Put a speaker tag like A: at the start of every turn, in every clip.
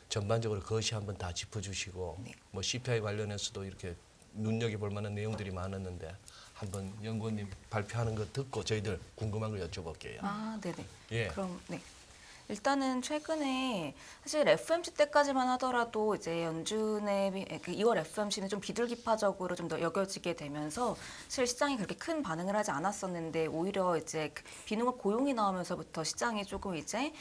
A: 전반적으로 그것이 한번 다 짚어주시고
B: 네.
A: 뭐 CPI 관련해서도 이렇게 눈여겨볼 만한 내용들이 많았는데 한번 연구원님 발표하는 거 듣고 저희들 궁금한 걸 여쭤볼게요.
B: 아, 네네.
A: 예.
B: 그럼 네. 일단은 최근에 사실 FMC 때까지만 하더라도 이제 연준의 그 2월 FMC는 좀 비둘기파적으로 좀 더 여겨지게 되면서 사실 시장이 그렇게 큰 반응을 하지 않았었는데 오히려 이제 그 비농업 고용이 나오면서부터 시장이 조금 이제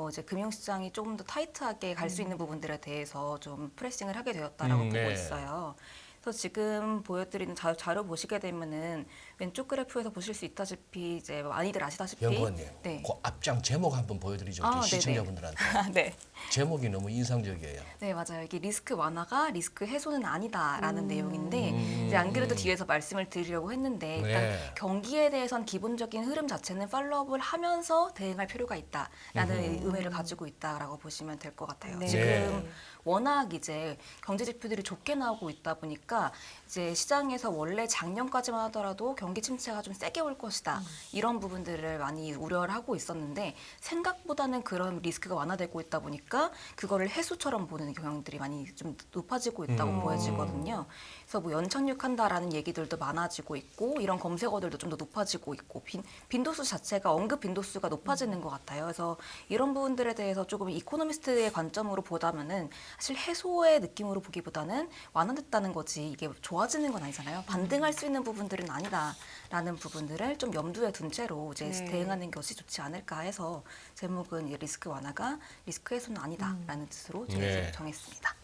B: 이제 금융시장이 조금 더 타이트하게 갈 수 있는 부분들에 대해서 좀 프레싱을 하게 되었다라고 보고
A: 네.
B: 있어요. 그래서 지금 보여드리는 자료 보시게 되면은 왼쪽 그래프에서 보실 수 있다시피 이제 많이들 아시다시피
A: 연구원님,
B: 네.
A: 그 앞장 제목 한번 보여드리죠.
B: 아,
A: 우리 시청자분들한테.
B: 네.
A: 제목이 너무 인상적이에요.
B: 네, 맞아요. 이게 리스크 완화가 리스크 해소는 아니다라는 내용인데 이제 안 그래도 뒤에서 말씀을 드리려고 했는데 일단
A: 네.
B: 경기에 대해선 기본적인 흐름 자체는 팔로업을 하면서 대응할 필요가 있다라는 의미를 가지고 있다라고 보시면 될 것 같아요.
C: 네.
B: 지금 워낙 이제 경제 지표들이 좋게 나오고 있다 보니까 이제 시장에서 원래 작년까지만 하더라도 경기 침체가 좀 세게 올 것이다 이런 부분들을 많이 우려를 하고 있었는데 생각보다는 그런 리스크가 완화되고 있다 보니까 그거를 해수처럼 보는 경향들이 많이 좀 높아지고 있다고 보여지거든요. 그래서 뭐 연착륙한다라는 얘기들도 많아지고 있고 이런 검색어들도 좀 더 높아지고 있고 빈도수 자체가 언급 빈도수가 높아지는 것 같아요. 그래서 이런 부분들에 대해서 조금 이코노미스트의 관점으로 보다면은 사실 해소의 느낌으로 보기보다는 완화됐다는 거지 이게 좋아지는 건 아니잖아요. 반등할 수 있는 부분들은 아니다라는 부분들을 좀 염두에 둔 채로 이제
C: 네.
B: 대응하는 것이 좋지 않을까 해서 제목은 이 리스크 완화가 리스크 해소는 아니다라는 뜻으로
A: 네.
B: 정했습니다.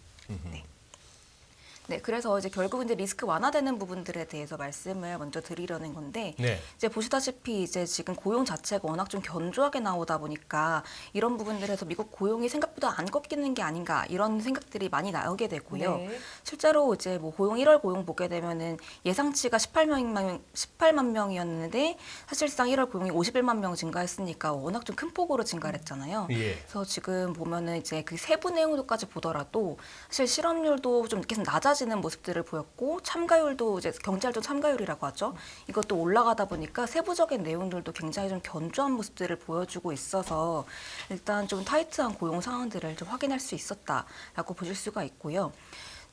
B: 네. 네, 그래서 이제 결국 이제 리스크 완화되는 부분들에 대해서 말씀을 먼저 드리려는 건데
A: 네.
B: 이제 보시다시피 이제 지금 고용 자체가 워낙 좀 견조하게 나오다 보니까 이런 부분들에서 미국 고용이 생각보다 안 꺾이는 게 아닌가 이런 생각들이 많이 나오게 되고요.
C: 네.
B: 실제로 이제 뭐 고용 1월 고용 보게 되면은 예상치가 18만 명이었는데 사실상 1월 고용이 51만 명 증가했으니까 워낙 좀 큰 폭으로 증가를 했잖아요.
A: 예.
B: 그래서 지금 보면은 이제 그 세부 내용도까지 보더라도 사실 실업률도 좀 계속 낮아지는 모습들을 보였고 참가율도 이제 경제활동 참가율이라고 하죠. 이것도 올라가다 보니까 세부적인 내용들도 굉장히 좀 견조한 모습들을 보여주고 있어서 일단 좀 타이트한 고용 상황들을 좀 확인할 수 있었다라고 보실 수가 있고요.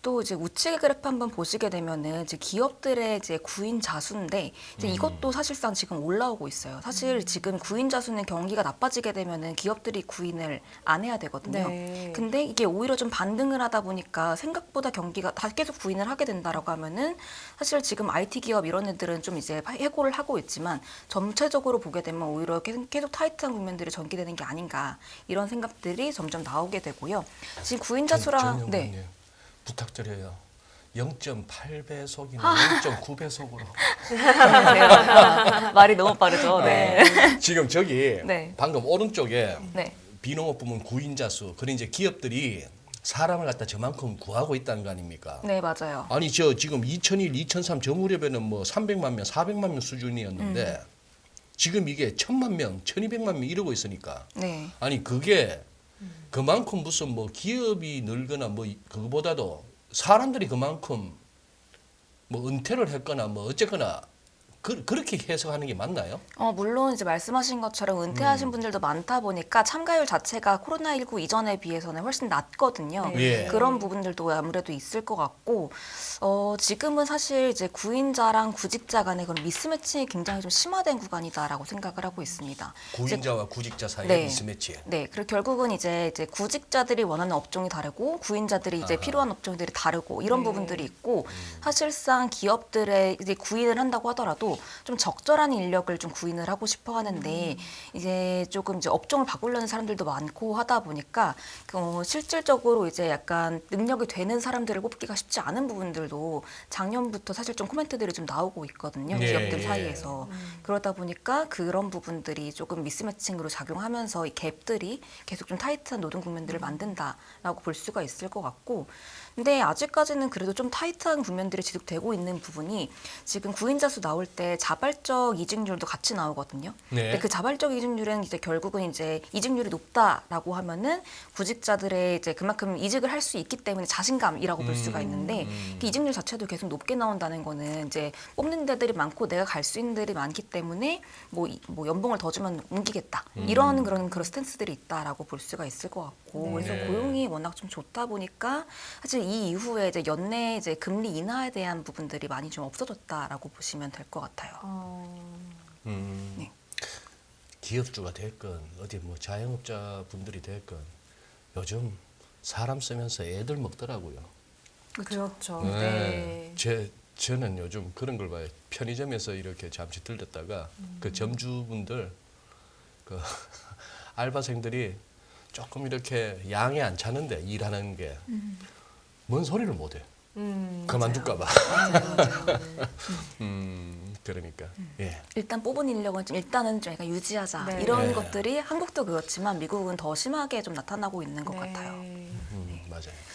B: 또 이제 우측의 그래프 한번 보시게 되면은 이제 기업들의 이제 구인자 수인데 이제 이것도 사실상 지금 올라오고 있어요. 사실 지금 구인자 수는 경기가 나빠지게 되면은 기업들이 구인을 안 해야 되거든요.
C: 네.
B: 근데 이게 오히려 좀 반등을 하다 보니까 생각보다 경기가 다 계속 구인을 하게 된다라고 하면은 사실 지금 IT 기업 이런 애들은 좀 이제 해고를 하고 있지만 전체적으로 보게 되면 오히려 계속 타이트한 국면들이 전개되는 게 아닌가 이런 생각들이 점점 나오게 되고요. 지금 구인자 수랑 네.
A: 부탁드려요. 0.8배속이나
B: 아.
A: 0.9배속으로.
B: 말이 너무 빠르죠. 네.
A: 지금 저기
B: 네.
A: 방금 오른쪽에
B: 네.
A: 비농업 부문 구인자 수, 그런 이제 기업들이 사람을 갖다 저만큼 구하고 있다는 거 아닙니까?
B: 네, 맞아요.
A: 아니 저 지금 2001, 2003 저 무렵에는 뭐 300만 명, 400만 명 수준이었는데 지금 이게 1000만 명, 1200만 명 이러고 있으니까
B: 네.
A: 아니 그게 그만큼 무슨 뭐 기업이 늘거나 뭐 그거보다도 사람들이 그만큼 뭐 은퇴를 했거나 뭐 어쨌거나 그렇게 해석하는 게 맞나요?
B: 물론 이제 말씀하신 것처럼 은퇴하신 분들도 많다 보니까 참가율 자체가 코로나19 이전에 비해서는 훨씬 낮거든요.
A: 네. 예.
B: 그런 부분들도 아무래도 있을 것 같고, 지금은 사실 이제 구인자랑 구직자 간의 그런 미스매칭이 굉장히 좀 심화된 구간이다라고 생각을 하고 있습니다.
A: 구인자와 구직자 사이의
B: 네.
A: 미스매치.
B: 네, 그리고 결국은 이제 구직자들이 원하는 업종이 다르고 구인자들이 이제 필요한 업종들이 다르고 이런 부분들이 있고 사실상 기업들의 이제 구인을 한다고 하더라도 좀 적절한 인력을 좀 구인을 하고 싶어 하는데 이제 조금 이제 업종을 바꾸려는 사람들도 많고 하다 보니까 실질적으로 이제 약간 능력이 되는 사람들을 뽑기가 쉽지 않은 부분들도 작년부터 사실 좀 코멘트들이 좀 나오고 있거든요.
A: 네,
B: 기업들
A: 예.
B: 사이에서. 그러다 보니까 그런 부분들이 조금 미스매칭으로 작용하면서 이 갭들이 계속 좀 타이트한 노동 국면들을 만든다라고 볼 수가 있을 것 같고 근데 아직까지는 그래도 좀 타이트한 국면들이 지속되고 있는 부분이 지금 구인자 수 나올 때 자발적 이직률도 같이 나오거든요.
A: 네.
B: 근데 그 자발적 이직률은 이제 결국은 이제 이직률이 높다라고 하면은 구직자들의 이제 그만큼 이직을 할 수 있기 때문에 자신감이라고 볼 수가 있는데 그 이직률 자체도 계속 높게 나온다는 거는 이제 뽑는 데들이 많고 내가 갈 수 있는 데들이 많기 때문에 뭐 연봉을 더 주면 옮기겠다 이런 그런 스탠스들이 있다라고 볼 수가 있을 것 같고 그래서
A: 네.
B: 고용이 워낙 좀 좋다 보니까 사실 이 이후에 이제 연내 이제 금리 인하에 대한 부분들이 많이 좀 없어졌다라고 보시면 될 것 같아요. 네.
A: 기업주가 됐건 어디 뭐 자영업자 분들이 됐건 요즘 사람 쓰면서 애들 먹더라고요.
C: 그렇죠.
A: 네.
C: 네.
A: 저는 요즘 그런 걸 봐요. 편의점에서 이렇게 잠시 들렸다가 그 점주분들 그 알바생들이 조금 이렇게 양이 안 차는데 일하는 게 뭔 소리를 못 해. 그만둘까 봐. 그러니까 예.
B: 일단 뽑은 인력은 좀 일단은 좀 약간 유지하자
C: 네.
B: 이런
A: 네.
B: 것들이 한국도 그렇지만 미국은 더 심하게 좀 나타나고 있는 것
C: 네.
B: 같아요.
A: 맞아요.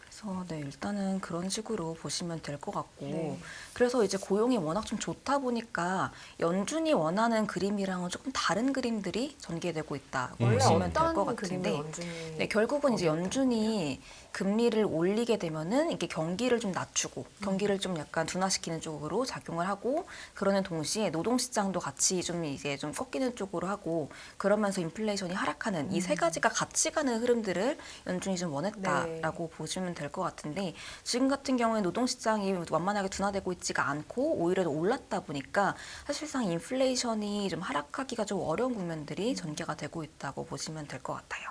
B: 그래서 네, 일단은 그런 식으로 보시면 될 것 같고
C: 네.
B: 그래서 이제 고용이 워낙 좀 좋다 보니까 연준이 원하는 그림이랑은 조금 다른 그림들이 전개되고 있다고
C: 원래
B: 보시면 될 것
C: 어떤 그림을
B: 같은데
C: 원준이
B: 네, 결국은 이제 연준이 금리를 올리게 되면은 이게 경기를 좀 낮추고 경기를 좀 약간 둔화시키는 쪽으로 작용을 하고 그러는 동시에 노동 시장도 같이 좀 이제 좀 꺾이는 쪽으로 하고 그러면서 인플레이션이 하락하는 이 세 가지가 같이 가는 흐름들을 연준이 좀 원했다라고 보시면 될 것 같은데 지금 같은 경우에 노동 시장이 완만하게 둔화되고 있지가 않고 오히려 올랐다 보니까 사실상 인플레이션이 좀 하락하기가 좀 어려운 국면들이 전개가 되고 있다고 보시면 될 것 같아요.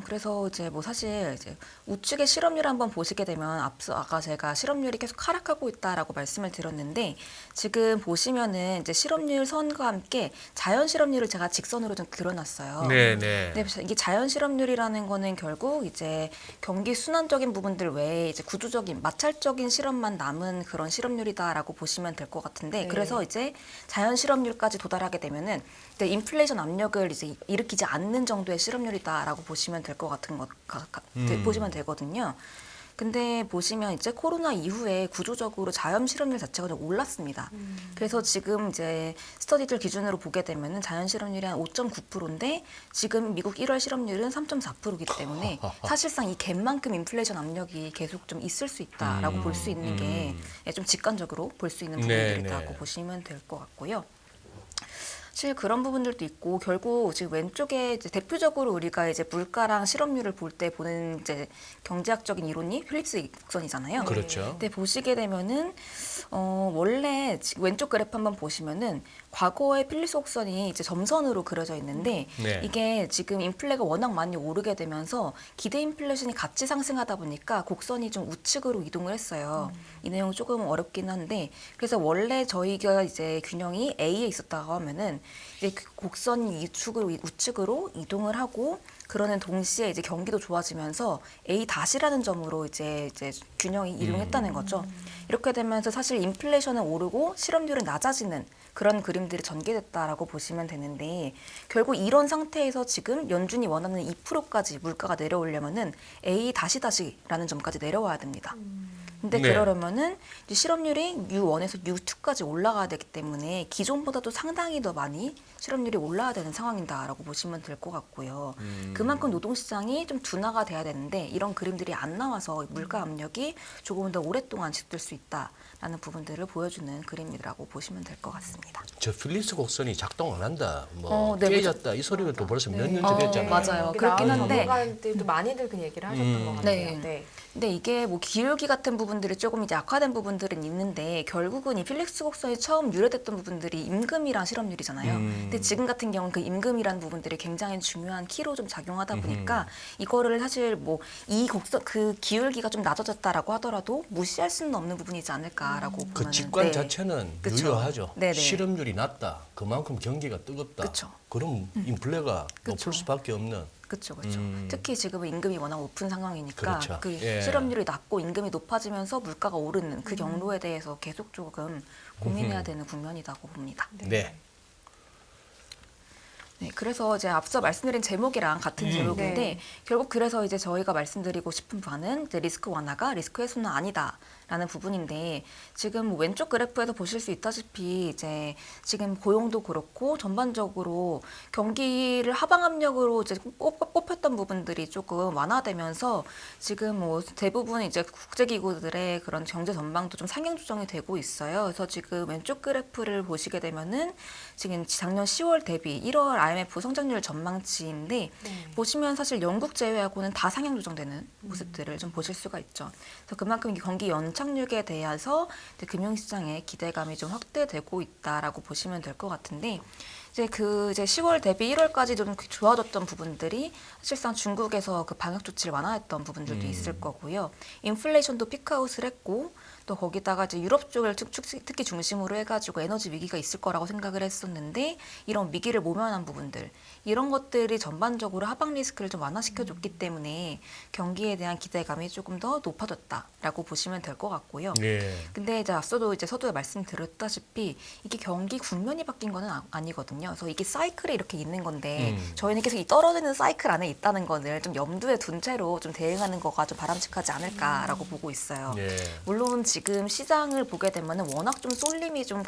B: 그래서 이제 뭐 사실 이제 우측의 실업률 한번 보시게 되면 앞서 아까 제가 실업률이 계속 하락하고 있다라고 말씀을 드렸는데 지금 보시면은 이제 실업률 선과 함께 자연 실업률을 제가 직선으로 좀 그려놨어요.
A: 네.
B: 네, 이게 자연 실업률이라는 거는 결국 이제 경기 순환적인 부분들 외에 이제 구조적인 마찰적인 실업만 남은 그런 실업률이다라고 보시면 될 것 같은데
C: 네.
B: 그래서 이제 자연 실업률까지 도달하게 되면은 이제 인플레이션 압력을 이제 일으키지 않는 정도의 실업률이다라고 보시면 될 것 같은 보시면 되거든요. 근데 보시면 이제 코로나 이후에 구조적으로 자연 실업률 자체가 좀 올랐습니다. 그래서 지금 이제 스터디들 기준으로 보게 되면은 자연 실업률이 한 5.9%인데 지금 미국 1월 실업률은 3.4%이기 때문에 사실상 이 갭만큼 인플레이션 압력이 계속 좀 있을 수 있다라고 볼 수 있는 게 좀 직관적으로 볼 수 있는 부분들이라고 보시면 될 것 같고요. 사실 그런 부분들도 있고 결국 지금 왼쪽에 이제 대표적으로 우리가 이제 물가랑 실업률을 볼 때 보는 이제 경제학적인 이론이 필립스 곡선이잖아요.
A: 그렇죠.
B: 근데 보시게 되면은 원래 지금 왼쪽 그래프 한번 보시면은 과거의 필립스 곡선이 이제 점선으로 그려져 있는데
A: 네.
B: 이게 지금 인플레가 워낙 많이 오르게 되면서 기대 인플레이션이 같이 상승하다 보니까 곡선이 좀 우측으로 이동을 했어요. 이 내용 조금 어렵긴 한데 그래서 원래 저희가 이제 균형이 A에 있었다고 하면은 이제 그 곡선이 우측으로 이동을 하고 그러는 동시에 이제 경기도 좋아지면서 A 다시라는 점으로 이제 균형이 이동했다는 거죠. 이렇게 되면서 사실 인플레이션은 오르고 실업률은 낮아지는 그런 그림들이 전개됐다라고 보시면 되는데 결국 이런 상태에서 지금 연준이 원하는 2%까지 물가가 내려오려면은 A 다시라는 점까지 내려와야 됩니다. 근데
A: 네.
B: 그러려면은 이제 실업률이 U1에서 U2까지 올라가야 되기 때문에 기존보다도 상당히 더 많이 실업률이 올라야 되는 상황이다라고 보시면 될 것 같고요. 그만큼 노동시장이 좀 둔화가 돼야 되는데 이런 그림들이 안 나와서 물가 압력이 조금 더 오랫동안 지속될 수 있다라는 부분들을 보여주는 그림이라고 보시면 될 것 같습니다.
A: 저 필립스 곡선이 작동 안 한다, 뭐
B: 네,
A: 깨졌다 이 소리가 또 벌써 몇 년째
B: 어,
A: 됐잖아요.
B: 맞아요. 그렇긴 한데.
C: 전문가들도 많이들 그 얘기를 하셨던 것 같아요.
B: 네. 근데 이게 뭐 기울기 같은 부분들이 조금 이제 악화된 부분들은 있는데 결국은 이 필립스 곡선이 처음 유래됐던 부분들이 임금이랑 실업률이잖아요. 근데 지금 같은 경우는 그 임금이라는 부분들이 굉장히 중요한 키로 좀 작용하다 보니까 이거를 사실 뭐 이 곡선 그 기울기가 좀 낮아졌다라고 하더라도 무시할 수는 없는 부분이지 않을까라고 보면
A: 그 직관 자체는
B: 그쵸.
A: 유효하죠.
B: 네네.
A: 실업률이 낮다. 그만큼 경기가 뜨겁다.
B: 그쵸.
A: 그럼 인플레가
B: 그쵸.
A: 높을 수밖에 없는.
B: 그렇죠. 특히 지금은 임금이 워낙 높은 상황이니까
A: 그렇죠.
B: 그
A: 예.
B: 실업률이 낮고 임금이 높아지면서 물가가 오르는 그 경로에 대해서 계속 조금 고민해야 되는 국면이라고 봅니다.
A: 네.
B: 네, 그래서 이제 앞서 말씀드린 제목이랑 같은 제목인데
C: 네.
B: 결국 그래서 이제 저희가 말씀드리고 싶은 바는 이제 리스크 완화가 리스크 해소는 아니다라는 부분인데 지금 왼쪽 그래프에서 보실 수 있다시피 이제 지금 고용도 그렇고 전반적으로 경기를 하방 압력으로 이제 꼽혔던 부분들이 조금 완화되면서 지금 뭐 대부분 이제 국제기구들의 그런 경제 전망도 좀 상향 조정이 되고 있어요. 그래서 지금 왼쪽 그래프를 보시게 되면은 지금 작년 10월 대비 1월 IMF 성장률 전망치인데 보시면 사실 영국 제외하고는 다 상향 조정되는 모습들을 좀 보실 수가 있죠. 그래서 그만큼 이게 경기 연착륙에 대해서 이제 금융시장의 기대감이 좀 확대되고 있다라고 보시면 될 것 같은데 이제 10월 대비 1월까지 좀 좋아졌던 부분들이 사실상 중국에서 그 방역 조치를 완화했던 부분들도 있을 거고요. 인플레이션도 피크아웃을 했고 또 거기다가 이제 유럽 쪽을 특히 중심으로 해가지고 에너지 위기가 있을 거라고 생각을 했었는데 이런 위기를 모면한 부분들 이런 것들이 전반적으로 하방 리스크를 좀 완화시켜줬기 때문에 경기에 대한 기대감이 조금 더 높아졌다라고 보시면 될 것 같고요.
A: 예.
B: 근데 이제 앞서도 이제 서두에 말씀드렸다시피 이게 경기 국면이 바뀐 거는 아니거든요. 그래서 이게 사이클이 이렇게 있는 건데 저희는 계속 이 떨어지는 사이클 안에 있다는 거를 좀 염두에 둔 채로 좀 대응하는 거가 좀 바람직하지 않을까라고 보고 있어요.
A: 예.
B: 물론 지금 시장을 보게 되면은 워낙 좀 쏠림이 좀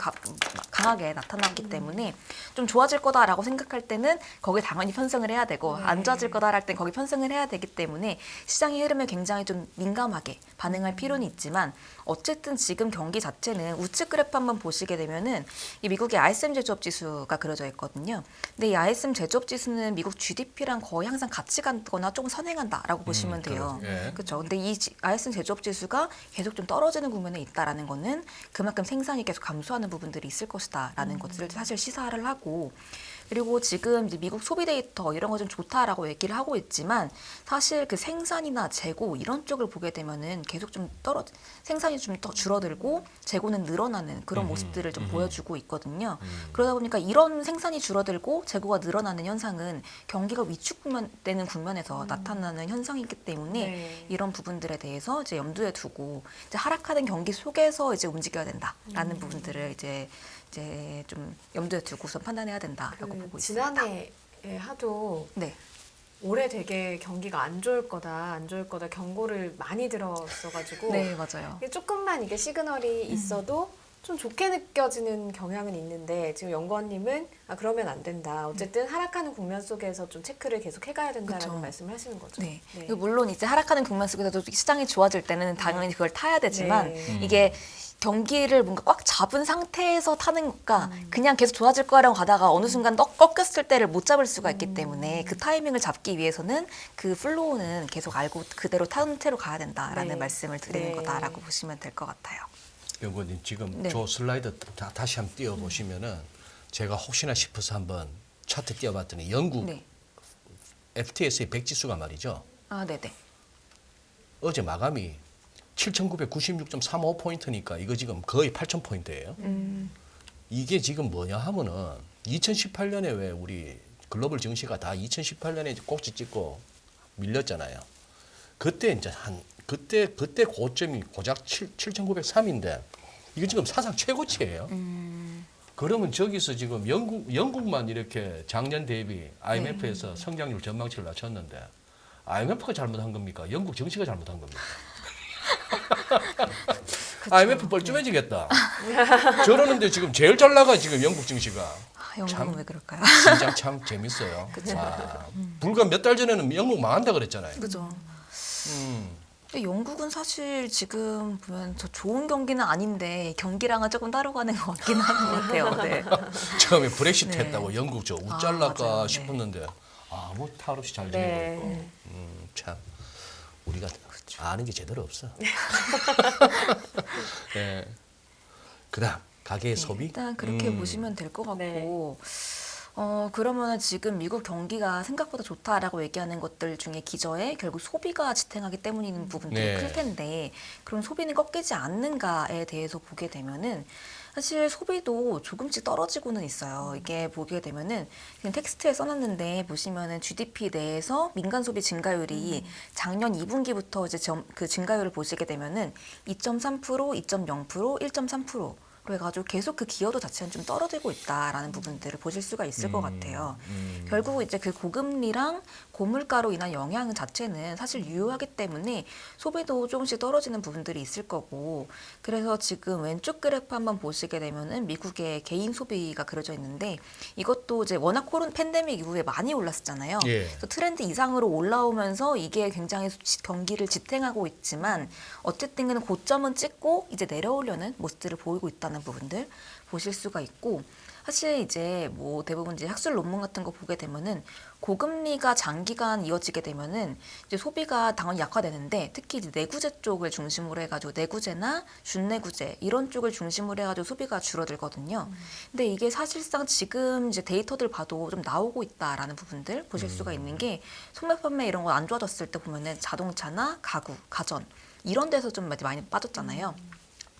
B: 강하게 나타났기 때문에 좀 좋아질 거다라고 생각할 때는 거기에 당연히 편승을 해야 되고 안 좋아질 거다랄 땐 거기 편승을 해야 되기 때문에 시장의 흐름에 굉장히 좀 민감하게 반응할 필요는 있지만 어쨌든 지금 경기 자체는 우측 그래프 한번 보시게 되면은 이 미국의 ISM 제조업 지수가 그려져 있거든요. 근데 이 ISM 제조업 지수는 미국 GDP랑 거의 항상 같이 가거나 조금 선행한다라고 보시면 돼요.
A: 예.
B: 그렇죠. 근데 이 ISM 제조업 지수가 계속 좀 떨어지는 국면에 있다라는 거는 그만큼 생산이 계속 감소하는 부분들이 있을 것이다라는 것을 사실 시사를 하고 그리고 지금 이제 미국 소비 데이터 이런 거 좀 좋다라고 얘기를 하고 있지만 사실 그 생산이나 재고 이런 쪽을 보게 되면은 계속 좀 생산이 좀 더 줄어들고 재고는 늘어나는 그런 모습들을 좀 보여주고 있거든요. 그러다 보니까 이런 생산이 줄어들고 재고가 늘어나는 현상은 경기가 위축되는 국면에서 나타나는 현상이기 때문에
C: 네.
B: 이런 부분들에 대해서 이제 염두에 두고 이제 하락하는 경기 속에서 이제 움직여야 된다라는 부분들을 이제 좀 염두에 두고서 판단해야 된다라고 보고 있습니다.
C: 지난해 하도
B: 네.
C: 올해 되게 경기가 안 좋을 거다 경고를 많이 들었어가지고
B: 네, 맞아요.
C: 이게 조금만 이게 시그널이 있어도 좀 좋게 느껴지는 경향은 있는데 지금 연구원님은 그러면 안 된다. 어쨌든 하락하는 국면 속에서 좀 체크를 계속 해가야 된다라는
B: 그쵸.
C: 말씀을 하시는 거죠.
B: 네.
C: 네.
B: 물론 이제 하락하는 국면 속에서도 시장이 좋아질 때는 당연히 그걸 타야 되지만
C: 네.
B: 이게 경기를 뭔가 꽉 잡은 상태에서 타는 것과 그냥 계속 좋아질 거라고 가다가 어느 순간 꺾였을 때를 못 잡을 수가 있기 때문에 그 타이밍을 잡기 위해서는 그 플로우는 계속 알고 그대로 타는 채로 가야 된다라는
C: 네.
B: 말씀을 드리는
C: 네.
B: 거다라고 보시면 될 것 같아요.
A: 연구원님 지금
B: 네.
A: 저 슬라이드 다시 한번 띄워보시면은 제가 혹시나 싶어서 한번 차트 띄워봤더니 영국
B: 네.
A: FTS의 100지수가 말이죠.
B: 아, 네네.
A: 어제 마감이 7,996.35포인트니까 이거 지금 거의 8,000포인트예요. 이게 지금 뭐냐 하면은 2018년에 왜 우리 글로벌 증시가 다 2018년에 꼭지 찍고 밀렸잖아요. 그때 이제 그때 고점이 고작 7,903인데 이게 지금 사상 최고치예요. 그러면 저기서 지금 영국만 이렇게 작년 대비 IMF에서 성장률 전망치를 낮췄는데 IMF가 잘못한 겁니까? 영국 증시가 잘못한 겁니까? IMF 뻘쭘해지겠다. 저러는데 지금 제일 잘 나가 지금 영국 증시가.
B: 영국은
A: 참.
B: 왜 그럴까요?
A: 시장 참 재밌어요. 불과 몇 달 전에는 영국 망한다 그랬잖아요.
B: 그죠.
A: 음.
B: 근데 영국은 사실 지금 보면 더 좋은 경기는 아닌데 경기랑은 조금 따로 가는 것 같긴 하는 것 같아요. 네.
A: 처음에 브렉시트
B: 네.
A: 했다고 영국 저 우짤랄까
B: 맞아요. 네.
A: 싶었는데 아무 탈 없이 잘
C: 네.
A: 지내고 있고. 참 우리가 아는 게 제대로 없어. 네. 그다음 가계의 소비.
B: 일단 그렇게 보시면 될 것 같고 그러면 지금 미국 경기가 생각보다 좋다라고 얘기하는 것들 중에 기저에 결국 소비가 지탱하기 때문인 부분들이
A: 네.
B: 클 텐데 그럼 소비는 꺾이지 않는가에 대해서 보게 되면은 사실 소비도 조금씩 떨어지고는 있어요. 이게 보게 되면은 지금 텍스트에 써놨는데 보시면은 GDP 내에서 민간 소비 증가율이 작년 2분기부터 이제 그 증가율을 보시게 되면은 2.3%, 2.0%, 1.3%로 그래가지고 계속 그 기여도 자체는 좀 떨어지고 있다라는 부분들을 보실 수가 있을 것 같아요. 결국 이제 그 고금리랑 고물가로 인한 영향 자체는 사실 유효하기 때문에 소비도 조금씩 떨어지는 부분들이 있을 거고, 그래서 지금 왼쪽 그래프 한번 보시게 되면은 미국의 개인 소비가 그려져 있는데, 이것도 이제 워낙 코로나 팬데믹 이후에 많이 올랐었잖아요.
A: 예.
B: 그래서 트렌드 이상으로 올라오면서 이게 굉장히 경기를 지탱하고 있지만 어쨌든 고점은 찍고 이제 내려오려는 모습들을 보이고 있다는 부분들 보실 수가 있고, 사실 이제 뭐 대부분 이제 학술 논문 같은 거 보게 되면은 고금리가 장기간 이어지게 되면은 이제 소비가 당연히 약화되는데, 특히 이제 내구재 쪽을 중심으로 해가지고 내구재나 준내구재 이런 쪽을 중심으로 해가지고 소비가 줄어들거든요. 근데 이게 사실상 지금 이제 데이터들 봐도 좀 나오고 있다라는 부분들 보실 수가 있는 게, 소매 판매 이런 거 안 좋아졌을 때 보면은 자동차나 가구, 가전 이런 데서 좀 많이 빠졌잖아요.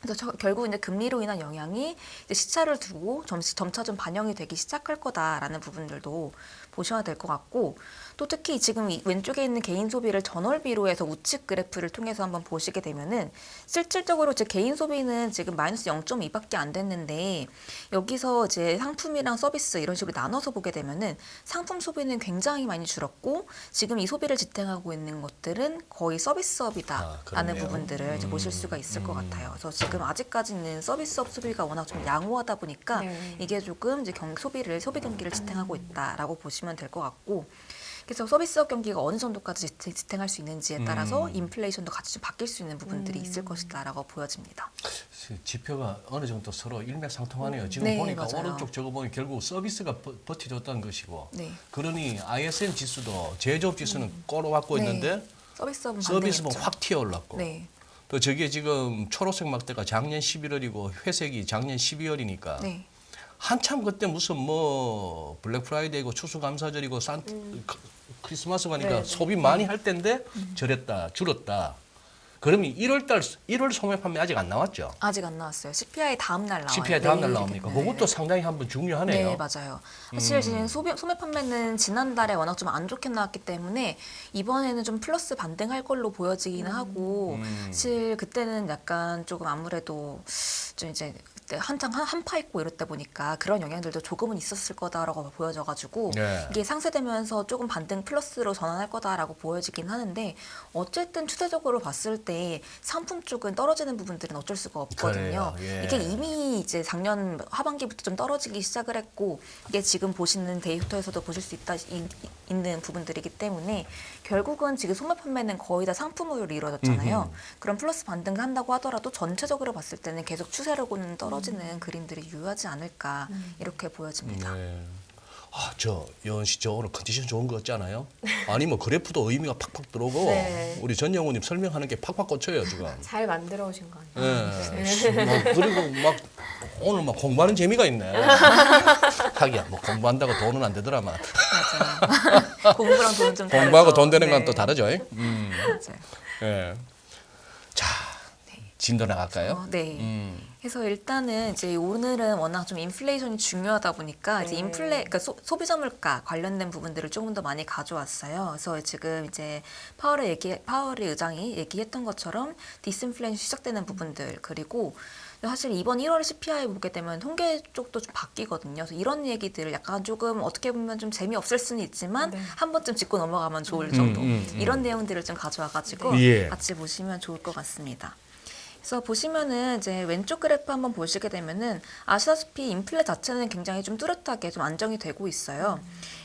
B: 그래서 결국 이제 금리로 인한 영향이 이제 시차를 두고 점차 좀 반영이 되기 시작할 거다라는 부분들도 보셔야 될 것 같고, 또 특히 지금 이 왼쪽에 있는 개인 소비를 전월비로 해서 우측 그래프를 통해서 한번 보시게 되면은 실질적으로 제 개인 소비는 지금 마이너스 0.2밖에 안 됐는데, 여기서 이제 상품이랑 서비스 이런 식으로 나눠서 보게 되면은 상품 소비는 굉장히 많이 줄었고, 지금 이 소비를 지탱하고 있는 것들은 거의 서비스업이다라는
A: 그러네요.
B: 부분들을 이제 보실 수가 있을 것 같아요. 그래서 지금 아직까지는 서비스업 소비가 워낙 좀 양호하다 보니까
C: 네.
B: 이게 조금 이제 소비 경기를 지탱하고 있다라고 보시면 될 것 같고, 그래서 서비스업 경기가 어느 정도까지 지탱할 수 있는지에 따라서 인플레이션도 같이 좀 바뀔 수 있는 부분들이 있을 것이다라고 보여집니다.
A: 지표가 어느 정도 서로 일맥상통하네요. 지금
B: 네,
A: 보니까
B: 맞아요.
A: 오른쪽 저거 보니 결국 서비스가 버텨줬다는 것이고,
B: 네.
A: 그러니 ISM 지수도 제조업 지수는 꼬로박고
B: 네.
A: 있는데
B: 서비스업은
A: 서비스는
B: 반대였죠.
A: 확 튀어올랐고,
B: 네.
A: 또 저게 지금 초록색 막대가 작년 11월이고 회색이 작년 12월이니까
B: 네.
A: 한참 그때 무슨 뭐 블랙 프라이데이고 추수감사절이고 크리스마스 가니까
C: 네.
A: 소비 많이 할 때인데 저랬다 줄었다. 그러면 1월 소매 판매 아직 안 나왔죠?
B: 아직 안 나왔어요. CPI 다음 날 나와요.
A: CPI 다음 날
B: 네.
A: 나옵니까?
B: 네.
A: 그것도 상당히 한번 중요하네요.
B: 네, 맞아요. 사실 지금 소매 판매는 지난달에 워낙 좀 안 좋게 나왔기 때문에 이번에는 좀 플러스 반등할 걸로 보여지기는 하고, 사실 그때는 약간 조금 아무래도 좀 이제 그때 한창 한파 있고 이럴 때 보니까 그런 영향들도 조금은 있었을 거다라고 보여져가지고
A: 네.
B: 이게 상쇄되면서 조금 반등 플러스로 전환할 거다라고 보여지긴 하는데, 어쨌든 추세적으로 봤을 때 상품 쪽은 떨어지는 부분들은 어쩔 수가 없거든요.
A: 그래요. 예.
B: 이게 이미 이제 작년 하반기부터 좀 떨어지기 시작을 했고, 이게 지금 보시는 데이터에서도 보실 수 있는 부분들이기 때문에 결국은 지금 소매 판매는 거의 다 상품으로 이루어졌잖아요. 그럼 플러스 반등한다고 하더라도 전체적으로 봤을 때는 계속 추세로는 떨어지는 그림들이 유효하지 않을까 이렇게 보여집니다.
A: 네. 아, 여은 씨, 저 오늘 컨디션 좋은 거 같지 않아요? 아니, 뭐, 그래프도 의미가 팍팍 들어오고,
C: 네.
A: 우리 전영우님 설명하는 게 팍팍 꽂혀요, 지금.
C: 잘 만들어 오신 거 아니에요?
A: 예. 뭐, 그리고 막, 오늘 막 공부하는 재미가 있네. 하기야, 뭐, 공부한다고 돈은 안 되더라만.
B: 맞아요. 공부랑 돈은 좀
A: 공부하고
B: 다르죠.
A: 돈 되는 건
B: 네.
A: 또 다르죠.
B: 맞아요.
A: 예. 자, 진도 나갈까요?
B: 네. 그래서 일단은 이제 오늘은 워낙 좀 인플레이션이 중요하다 보니까 이제
C: 네.
B: 그러니까 소비자 물가 관련된 부분들을 조금 더 많이 가져왔어요. 그래서 지금 이제 파월의 의장이 얘기했던 것처럼 디스인플레이션 시작되는 부분들, 그리고 사실 이번 1월 CPI 보게 되면 통계 쪽도 좀 바뀌거든요. 그래서 이런 얘기들을 약간 조금 어떻게 보면 좀 재미없을 수는 있지만
C: 네.
B: 한 번쯤 짚고 넘어가면 좋을 정도, 이런 내용들을 좀 가져와가지고
A: 예.
B: 같이 보시면 좋을 것 같습니다. 그래서 보시면은 이제 왼쪽 그래프 한번 보시게 되면은 아시다시피 인플레 자체는 굉장히 좀 뚜렷하게 좀 안정이 되고 있어요.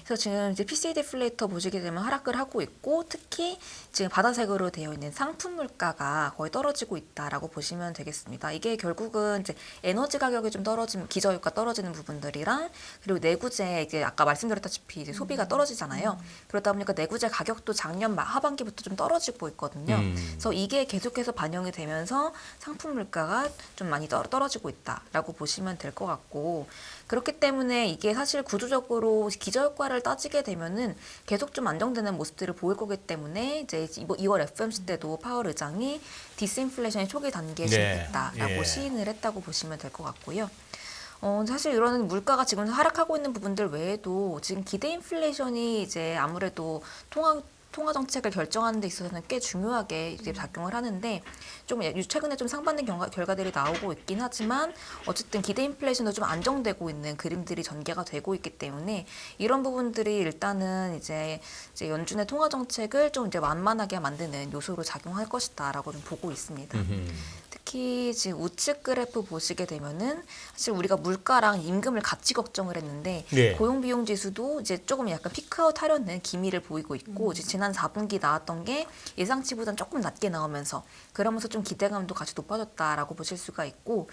B: 그래서 지금 이제 PCE 디플레이터 보시게 되면 하락을 하고 있고, 특히 지금 바다색으로 되어 있는 상품 물가가 거의 떨어지고 있다라고 보시면 되겠습니다. 이게 결국은 이제 에너지 가격이 좀 떨어지면 기저효과 떨어지는 부분들이랑, 그리고 내구재 이제 아까 말씀드렸다시피 이제 소비가 떨어지잖아요. 그러다 보니까 내구재 가격도 작년 하반기부터 좀 떨어지고 있거든요. 그래서 이게 계속해서 반영이 되면서 상품 물가가 좀 많이 떨어지고 있다라고 보시면 될 것 같고, 그렇기 때문에 이게 사실 구조적으로 기저효과를 따지게 되면은 계속 좀 안정되는 모습들을 보일 거기 때문에 이제 2월 FOMC 때도 파월 의장이 디스인플레이션이 초기 단계에
A: 네.
B: 진입했다라고
A: 예.
B: 시인을 했다고 보시면 될 것 같고요. 사실 이런 물가가 지금 하락하고 있는 부분들 외에도 지금 기대 인플레이션이 이제 아무래도 통화 정책을 결정하는 데 있어서는 꽤 중요하게 이제 작용을 하는데 좀 최근에 좀 상반된 결과들이 나오고 있긴 하지만 어쨌든 기대 인플레이션도 좀 안정되고 있는 그림들이 전개가 되고 있기 때문에 이런 부분들이 일단은 이제 연준의 통화 정책을 좀 이제 완만하게 만드는 요소로 작용할 것이다라고 좀 보고 있습니다. 특히 지금 우측 그래프 보시게 되면은 사실 우리가 물가랑 임금을 같이 걱정을 했는데
A: 네.
B: 고용 비용 지수도 이제 조금 약간 피크아웃 하려는 기미를 보이고 있고 이제 지난 4분기 나왔던 게 예상치보다는 조금 낮게 나오면서 그러면서 좀 기대감도 같이 높아졌다라고 보실 수가 있고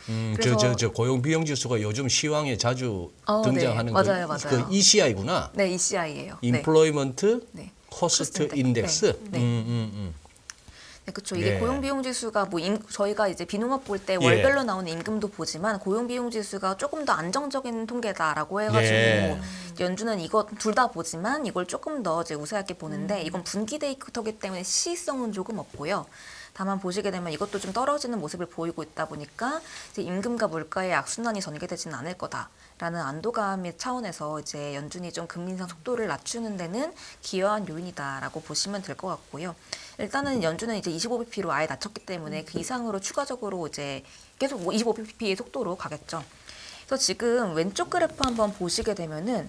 A: 저 고용 비용 지수가 요즘 시황에 자주
B: 네.
A: 등장하는
B: 맞아요,
A: 그
B: 맞아요.
A: ECI구나.
B: 네, ECI예요.
A: 인플로이먼트
B: 네.
A: 코스트
B: 코스트
A: 인덱스.
B: 네. 네, 그렇죠. 이게
A: 예.
B: 고용 비용 지수가 뭐 저희가 이제 비농업 볼 때
A: 예.
B: 월별로 나오는 임금도 보지만 고용 비용 지수가 조금 더 안정적인 통계다라고 해가지고
A: 예.
B: 연준은 이거 둘 다 보지만 이걸 조금 더 이제 우세하게 보는데 이건 분기 데이터기 때문에 시의성은 조금 없고요. 다만 보시게 되면 이것도 좀 떨어지는 모습을 보이고 있다 보니까 이제 임금과 물가의 악순환이 전개되지는 않을 거다라는 안도감의 차원에서 이제 연준이 좀 금리 인상 속도를 낮추는 데는 기여한 요인이다라고 보시면 될 것 같고요. 일단은 연준은 이제 25bp로 아예 낮췄기 때문에 그 이상으로 추가적으로 이제 계속 25bp의 속도로 가겠죠. 그래서 지금 왼쪽 그래프 한번 보시게 되면은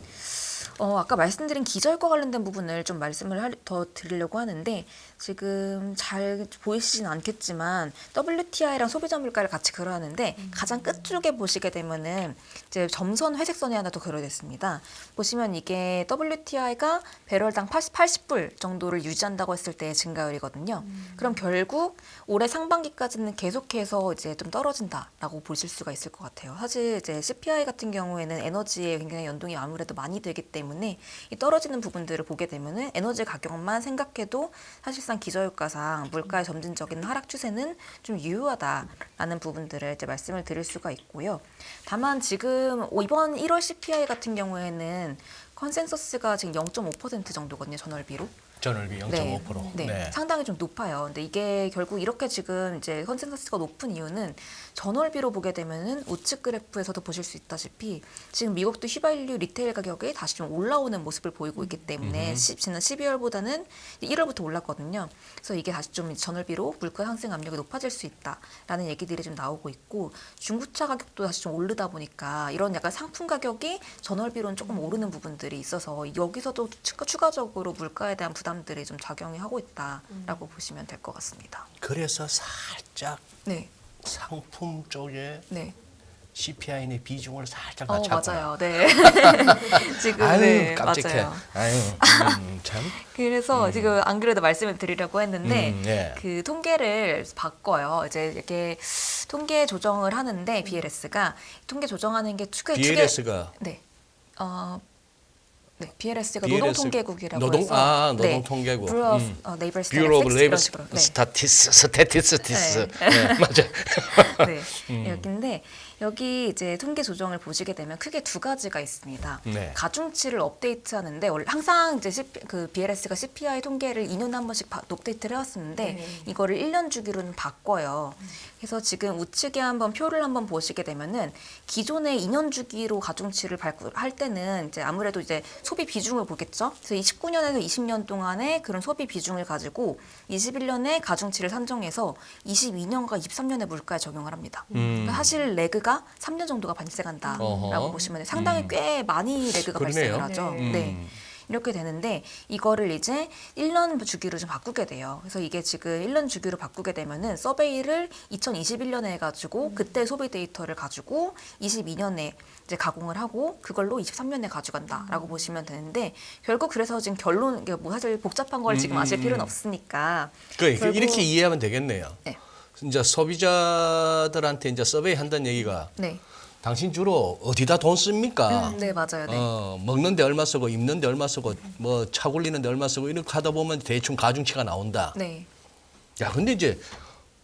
B: 아까 말씀드린 기저효과 관련된 부분을 좀 말씀을 더 드리려고 하는데 지금 잘 보이시진 않겠지만 WTI랑 소비자 물가를 같이 그려하는데 가장 끝쪽에 보시게 되면은 이제 점선 회색선이 하나 더 그려졌습니다. 보시면 이게 WTI가 배럴당 80불 정도를 유지한다고 했을 때의 증가율이거든요. 그럼 결국 올해 상반기까지는 계속해서 이제 좀 떨어진다라고 보실 수가 있을 것 같아요. 사실 이제 CPI 같은 경우에는 에너지에 굉장히 연동이 아무래도 많이 되기 때문에 이 떨어지는 부분들을 보게 되면은 에너지 가격만 생각해도 사실상 기저효과상 물가의 점진적인 하락 추세는 좀 유효하다라는 부분들을 이제 말씀을 드릴 수가 있고요. 다만 지금 이번 1월 CPI 같은 경우에는 컨센서스가 지금 0.5% 정도거든요, 전월비로.
A: 전월비 0.5%.
B: 네, 상당히 좀 높아요. 근데 이게 결국 이렇게 지금 이제 컨센서스가 높은 이유는 전월비로 보게 되면은 우측 그래프에서도 보실 수 있다시피 지금 미국도 휘발유 리테일 가격이 다시 좀 올라오는 모습을 보이고 있기 때문에 지난 12월보다는 1월부터 올랐거든요. 그래서 이게 다시 좀 전월비로 물가 상승 압력이 높아질 수 있다라는 얘기들이 좀 나오고 있고 중고차 가격도 다시 좀 오르다 보니까 이런 약간 상품 가격이 전월비로는 조금 오르는 부분들이 있어서 여기서도 추가적으로 물가에 대한 부담들이 좀 작용이 하고 있다라고 보시면 될 것 같습니다.
A: 그래서 살짝
B: 네,
A: 상품 쪽에
B: 네.
A: CPI의 비중을 살짝 낮췄구나.
B: 맞아요. 네. 지금
A: 아유,
B: 네,
A: 깜찍해.
B: 맞아요.
A: 아유, 참.
B: 그래서 지금 안 그래도 말씀을 드리려고 했는데
A: 예.
B: 그 통계를 바꿔요. 이제 이렇게 통계 조정을 하는데 BLS가 통계 조정하는 게
A: BLS가
B: 네. 네, BLS가
A: BLS
B: 노동통계국이라고
A: 노동-
B: 해서
A: 아, 노동통계국.
B: Bureau of Labor
A: 뷰로 오브 레이버
B: Statistics라고 그러고. 네.
A: 스태티스티스. 네, 맞아.
B: 네, 여기인데 여기 이제 통계 조정을 보시게 되면 크게 두 가지가 있습니다.
A: 네.
B: 가중치를 업데이트하는데 원래 항상 이제 그 BLS가 CPI 통계를 2년에 한 번씩 업데이트를 해왔었는데
C: 네.
B: 이거를 1년 주기로는 바꿔요. 그래서 지금 우측에 한번 표를 한번 보시게 되면은 기존의 2년 주기로 가중치를 할 때는 이제 아무래도 이제 소비 비중을 보겠죠. 그래서 19년에서 20년 동안의 그런 소비 비중을 가지고 21년에 가중치를 산정해서 22년과 23년의 물가에 적용을 합니다. 그러니까 사실 레그가 3년 정도가 발생한다라고
A: 어허.
B: 보시면 돼요. 상당히 꽤 많이 레그가
A: 그러네요.
B: 발생을 하죠.
C: 네.
B: 네. 이렇게 되는데 이거를 이제 1년 주기로 좀 바꾸게 돼요. 그래서 이게 지금 1년 주기로 바꾸게 되면은 서베이를 2021년에 해가지고 그때 소비 데이터를 가지고 22년에 이제 가공을 하고 그걸로 23년에 가져간다라고 보시면 되는데 결국 그래서 지금 결론 뭐 사실 복잡한 걸 지금 아실 필요는 없으니까 결국-
A: 이렇게 이해하면 되겠네요.
B: 네.
A: 이제 소비자들한테 이제 서베이 한다는 얘기가
B: 네.
A: 당신 주로 어디다 돈 씁니까?
B: 네, 맞아요. 네.
A: 먹는데 얼마 쓰고 입는데 얼마 쓰고 뭐 차 굴리는데 얼마 쓰고 이렇게 하다 보면 대충 가중치가 나온다.
B: 네.
A: 야, 근데 이제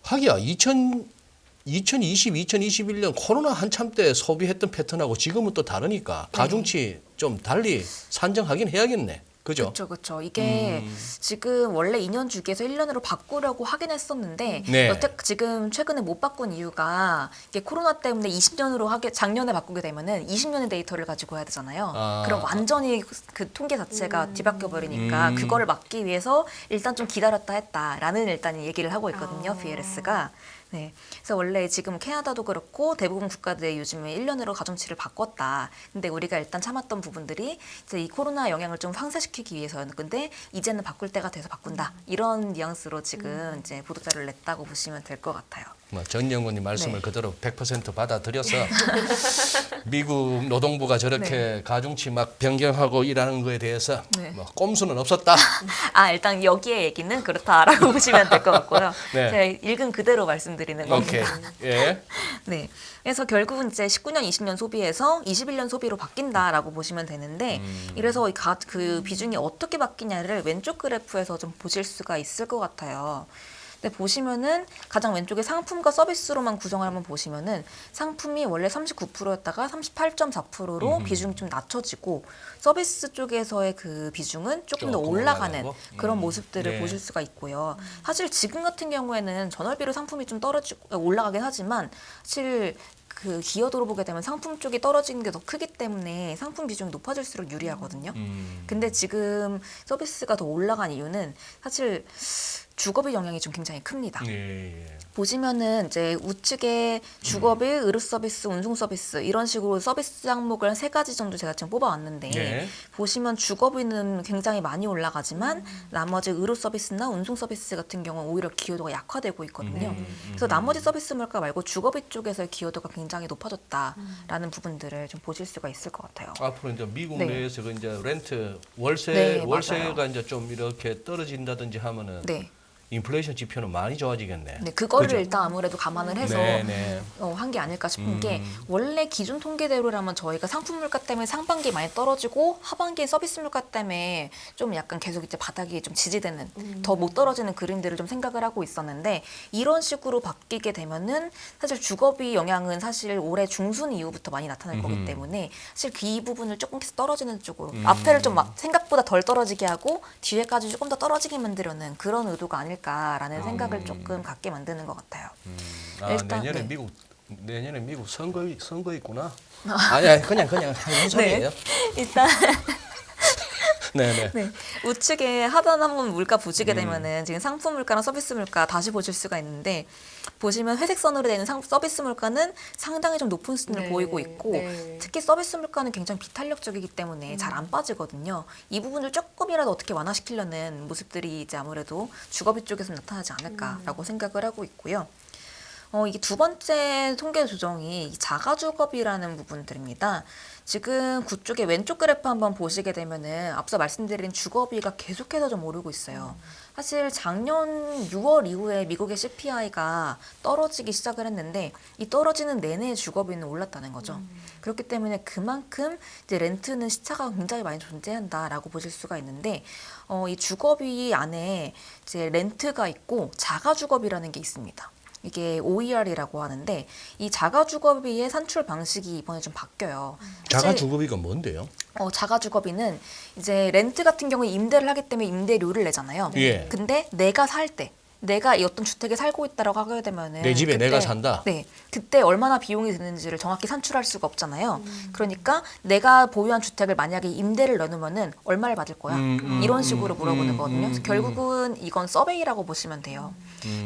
A: 하기야 2020, 2021년 코로나 한참 때 소비했던 패턴하고 지금은 또 다르니까 가중치 좀 달리 산정하긴 해야겠네. 그죠?
B: 그렇죠. 이게
A: 음.
B: 지금 원래 2년 주기에서 1년으로 바꾸려고 하긴 했었는데
A: 네.
B: 여태 지금 최근에 못 바꾼 이유가 이게 코로나 때문에 20년으로 작년에 바꾸게 되면은 20년의 데이터를 가지고 해야 되잖아요.
A: 아.
B: 그럼 완전히 그 통계 자체가 뒤바뀌어 버리니까 그거를 막기 위해서 일단 좀 기다렸다 했다라는 일단 얘기를 하고 있거든요. BLS가. 네. 그래서 원래 지금 캐나다도 그렇고 대부분 국가들이 요즘에 1년으로 가중치를 바꿨다. 근데 우리가 일단 참았던 부분들이 이제 이 코로나 영향을 좀 상쇄시키기 위해서였는데 근데 이제는 바꿀 때가 돼서 바꾼다. 이런 뉘앙스로 지금 이제 보도자료를 냈다고 보시면 될 것 같아요.
A: 뭐 전영훈님 말씀을
B: 네.
A: 그대로 100% 받아들여서 미국 노동부가 저렇게
B: 네.
A: 가중치 막 변경하고 일하는 거에 대해서
B: 네.
A: 뭐 꼼수는 없었다.
B: 아 일단 여기에 얘기는 그렇다라고 보시면 될 것 같고요.
A: 네.
B: 제가 읽은 그대로 말씀드리는
A: 오케이.
B: 겁니다.
A: 예.
B: 네. 그래서 결국은 이제 19년, 20년 소비에서 21년 소비로 바뀐다라고 보시면 되는데 이래서 그 비중이 어떻게 바뀌냐를 왼쪽 그래프에서 좀 보실 수가 있을 것 같아요. 근데 보시면은 가장 왼쪽에 상품과 서비스로만 구성을 한번 보시면은 상품이 원래 39%였다가 38.4%로 비중이 좀 낮춰지고 서비스 쪽에서의 그 비중은 조금 더
A: 조금
B: 올라가는
A: 올라가고?
B: 그런 모습들을
A: 네.
B: 보실 수가 있고요. 사실 지금 같은 경우에는 전월비로 상품이 좀 올라가긴 하지만 사실 그 기여도로 보게 되면 상품 쪽이 떨어지는 게 더 크기 때문에 상품 비중이 높아질수록 유리하거든요. 근데 지금 서비스가 더 올라간 이유는 사실 주거비 영향이 좀 굉장히 큽니다.
A: 예.
B: 보시면은 이제 우측에 주거비, 의료 서비스, 운송 서비스 이런 식으로 서비스 항목을 한 3가지 정도 제가 지금 뽑아왔는데
A: 네.
B: 보시면 주거비는 굉장히 많이 올라가지만 나머지 의료 서비스나 운송 서비스 같은 경우는 오히려 기여도가 약화되고 있거든요. 그래서 나머지 서비스 물가 말고 주거비 쪽에서의 기여도가 굉장히 높아졌다라는 부분들을 좀 보실 수가 있을 것 같아요.
A: 앞으로 이제 미국
B: 네.
A: 내에서 그 이제 렌트 월세
B: 네,
A: 월세가
B: 맞아요.
A: 이제 좀 이렇게 떨어진다든지 하면은
B: 네.
A: 인플레이션 지표는 많이 좋아지겠네.
B: 네, 그거를
A: 그죠?
B: 일단 아무래도 감안을 해서
A: 네, 네.
B: 한 게 아닐까 싶은 게 원래 기존 통계대로라면 저희가 상품 물가 때문에 상반기에 많이 떨어지고 하반기에 서비스 물가 때문에 좀 약간 계속 이제 바닥이 좀 지지되는 더 못 떨어지는 그림들을 좀 생각을 하고 있었는데 이런 식으로 바뀌게 되면은 사실 주거비 영향은 사실 올해 중순 이후부터 많이 나타날 거기 때문에 사실 이 부분을 조금씩 떨어지는 쪽으로 앞에를 좀 막 생각보다 덜 떨어지게 하고 뒤에까지 조금 더 떨어지게 만들려는 그런 의도가 아닐까라는 생각을 조금 갖게 만드는 것 같아요.
A: 아,
B: 일단,
A: 내년에
B: 네.
A: 미국 선거 있구나. 아니 그냥 하는 소리예요.
B: 일단
A: 네네.
B: 네. 우측에 하단 한번 물가 보시게 되면은 지금 상품 물가랑 서비스 물가 다시 보실 수가 있는데 보시면 회색 선으로 되는 서비스 물가는 상당히 좀 높은 수준을
C: 네.
B: 보이고 있고
C: 네.
B: 특히 서비스 물가는 굉장히 비탄력적이기 때문에 잘 안 빠지거든요. 이 부분을 조금이라도 어떻게 완화시키려는 모습들이 이제 아무래도 주거비 쪽에서 나타나지 않을까라고 생각을 하고 있고요. 이게 두 번째 통계 조정이 이 자가주거비라는 부분들입니다. 지금 그쪽에 왼쪽 그래프 한번 보시게 되면은 앞서 말씀드린 주거비가 계속해서 좀 오르고 있어요. 사실 작년 6월 이후에 미국의 CPI가 떨어지기 시작을 했는데 이 떨어지는 내내 주거비는 올랐다는 거죠. 그렇기 때문에 그만큼 이제 렌트는 시차가 굉장히 많이 존재한다라고 보실 수가 있는데 이 주거비 안에 이제 렌트가 있고 자가주거비라는 게 있습니다. 이게 OER이라고 하는데 이 자가주거비의 산출 방식이 이번에 좀 바뀌어요.
A: 자가
B: 사실,
A: 주거비가 뭔데요?
B: 자가주거비는 이제 렌트 같은 경우에 임대를 하기 때문에 임대료를 내잖아요.
A: 예.
B: 근데 내가 살 때 내가 이 어떤 주택에 살고 있다라고 하게 되면은
A: 내 집에 내가 산다?
B: 네, 그때 얼마나 비용이 드는지를 정확히 산출할 수가 없잖아요. 그러니까 내가 보유한 주택을 만약에 임대를 내놓으면은 얼마를 받을 거야? 이런 식으로 물어보는 거거든요. 그래서 결국은 이건 서베이라고 보시면 돼요.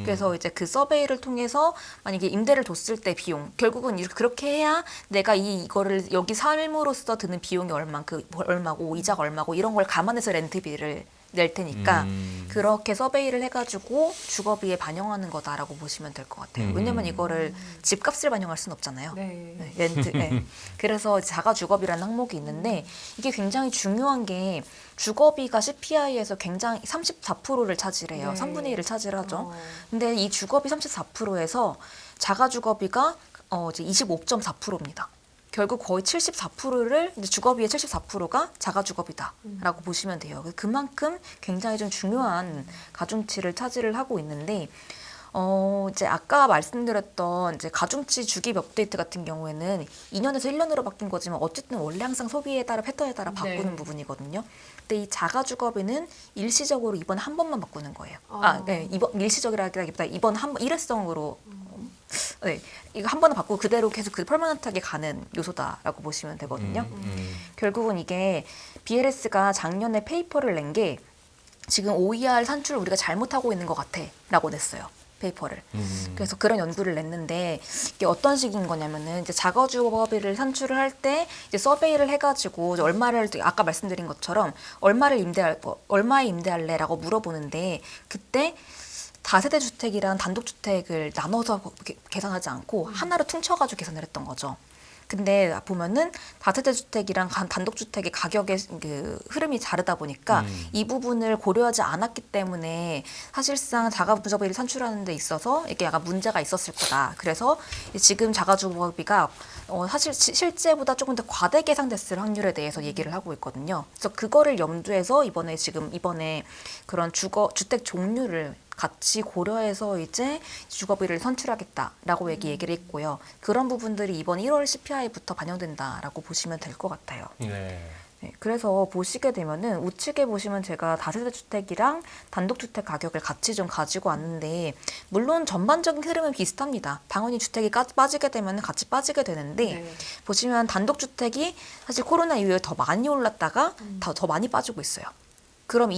B: 그래서 이제 그 서베이를 통해서 만약에 임대를 줬을 때 비용, 결국은 이렇게 그렇게 해야 내가 이거를 여기 삶으로써 드는 비용이 얼마고 이자가 얼마고 이런 걸 감안해서 렌트비를 낼 테니까 그렇게 서베이를 해가지고 주거비에 반영하는 거다라고 보시면 될 것 같아요. 왜냐면 이거를 집값을 반영할 수는 없잖아요.
C: 네.
B: 네, 렌트. 네. 그래서 자가주거비라는 항목이 있는데 이게 굉장히 중요한 게 주거비가 CPI에서 굉장히 34%를 차지해요.
C: 네.
B: 3분의 1을 차지하죠.
C: 어.
B: 근데 이 주거비 34%에서 자가주거비가 이제 25.4%입니다. 결국 거의 74%를 이제 주거비의 74%가 자가주거비다라고 보시면 돼요. 그만큼 굉장히 좀 중요한 가중치를 차지를 하고 있는데 이제 아까 말씀드렸던 이제 가중치 주기 업데이트 같은 경우에는 2년에서 1년으로 바뀐 거지만 어쨌든 원래 항상 소비에 따라 패턴에 따라 바꾸는
C: 네.
B: 부분이거든요. 근데 이 자가주거비는 일시적으로 이번에 한 번만 바꾸는 거예요.
C: 아.
B: 네, 이번 일시적이라기보다 이번 한 번 일회성으로 네, 이거 한 번은 바꾸고 그대로 계속 그 퍼머넌트하게 가는 요소다라고 보시면 되거든요. 결국은 이게 BLS가 작년에 페이퍼를 낸 게 지금 OER 산출을 우리가 잘못하고 있는 것 같아라고 냈어요. 페이퍼를. 그래서 그런 연구를 냈는데 이게 어떤 식인 거냐면은 이제 자가주거비를 산출을 할 때 이제 서베이를 해가지고 이제 얼마를 아까 말씀드린 것처럼 얼마에 임대할래라고 물어보는데 그때 다세대 주택이랑 단독 주택을 나눠서 계산하지 않고 하나로 퉁쳐가지고 계산을 했던 거죠. 근데 보면은 다세대 주택이랑 단독 주택의 가격의 그 흐름이 다르다 보니까 이 부분을 고려하지 않았기 때문에 사실상 자가주거비를 산출하는 데 있어서 이게 약간 문제가 있었을 거다. 그래서 지금 자가주거비가 사실 실제보다 조금 더 과대 계산됐을 확률에 대해서 얘기를 하고 있거든요. 그래서 그거를 염두해서 이번에 그런 주택 종류를 같이 고려해서 이제 주거비를 산출하겠다라고 얘기를 했고요. 그런 부분들이 이번 1월 CPI부터 반영된다라고 보시면 될 것 같아요.
A: 네.
B: 네, 그래서 보시게 되면은 우측에 보시면 제가 다세대 주택이랑 단독 주택 가격을 같이 좀 가지고 왔는데 물론 전반적인 흐름은 비슷합니다. 당연히 주택이 빠지게 되면 같이 빠지게 되는데
C: 네.
B: 보시면 단독 주택이 사실 코로나 이후에 더 많이 올랐다가 더 많이 빠지고 있어요. 그럼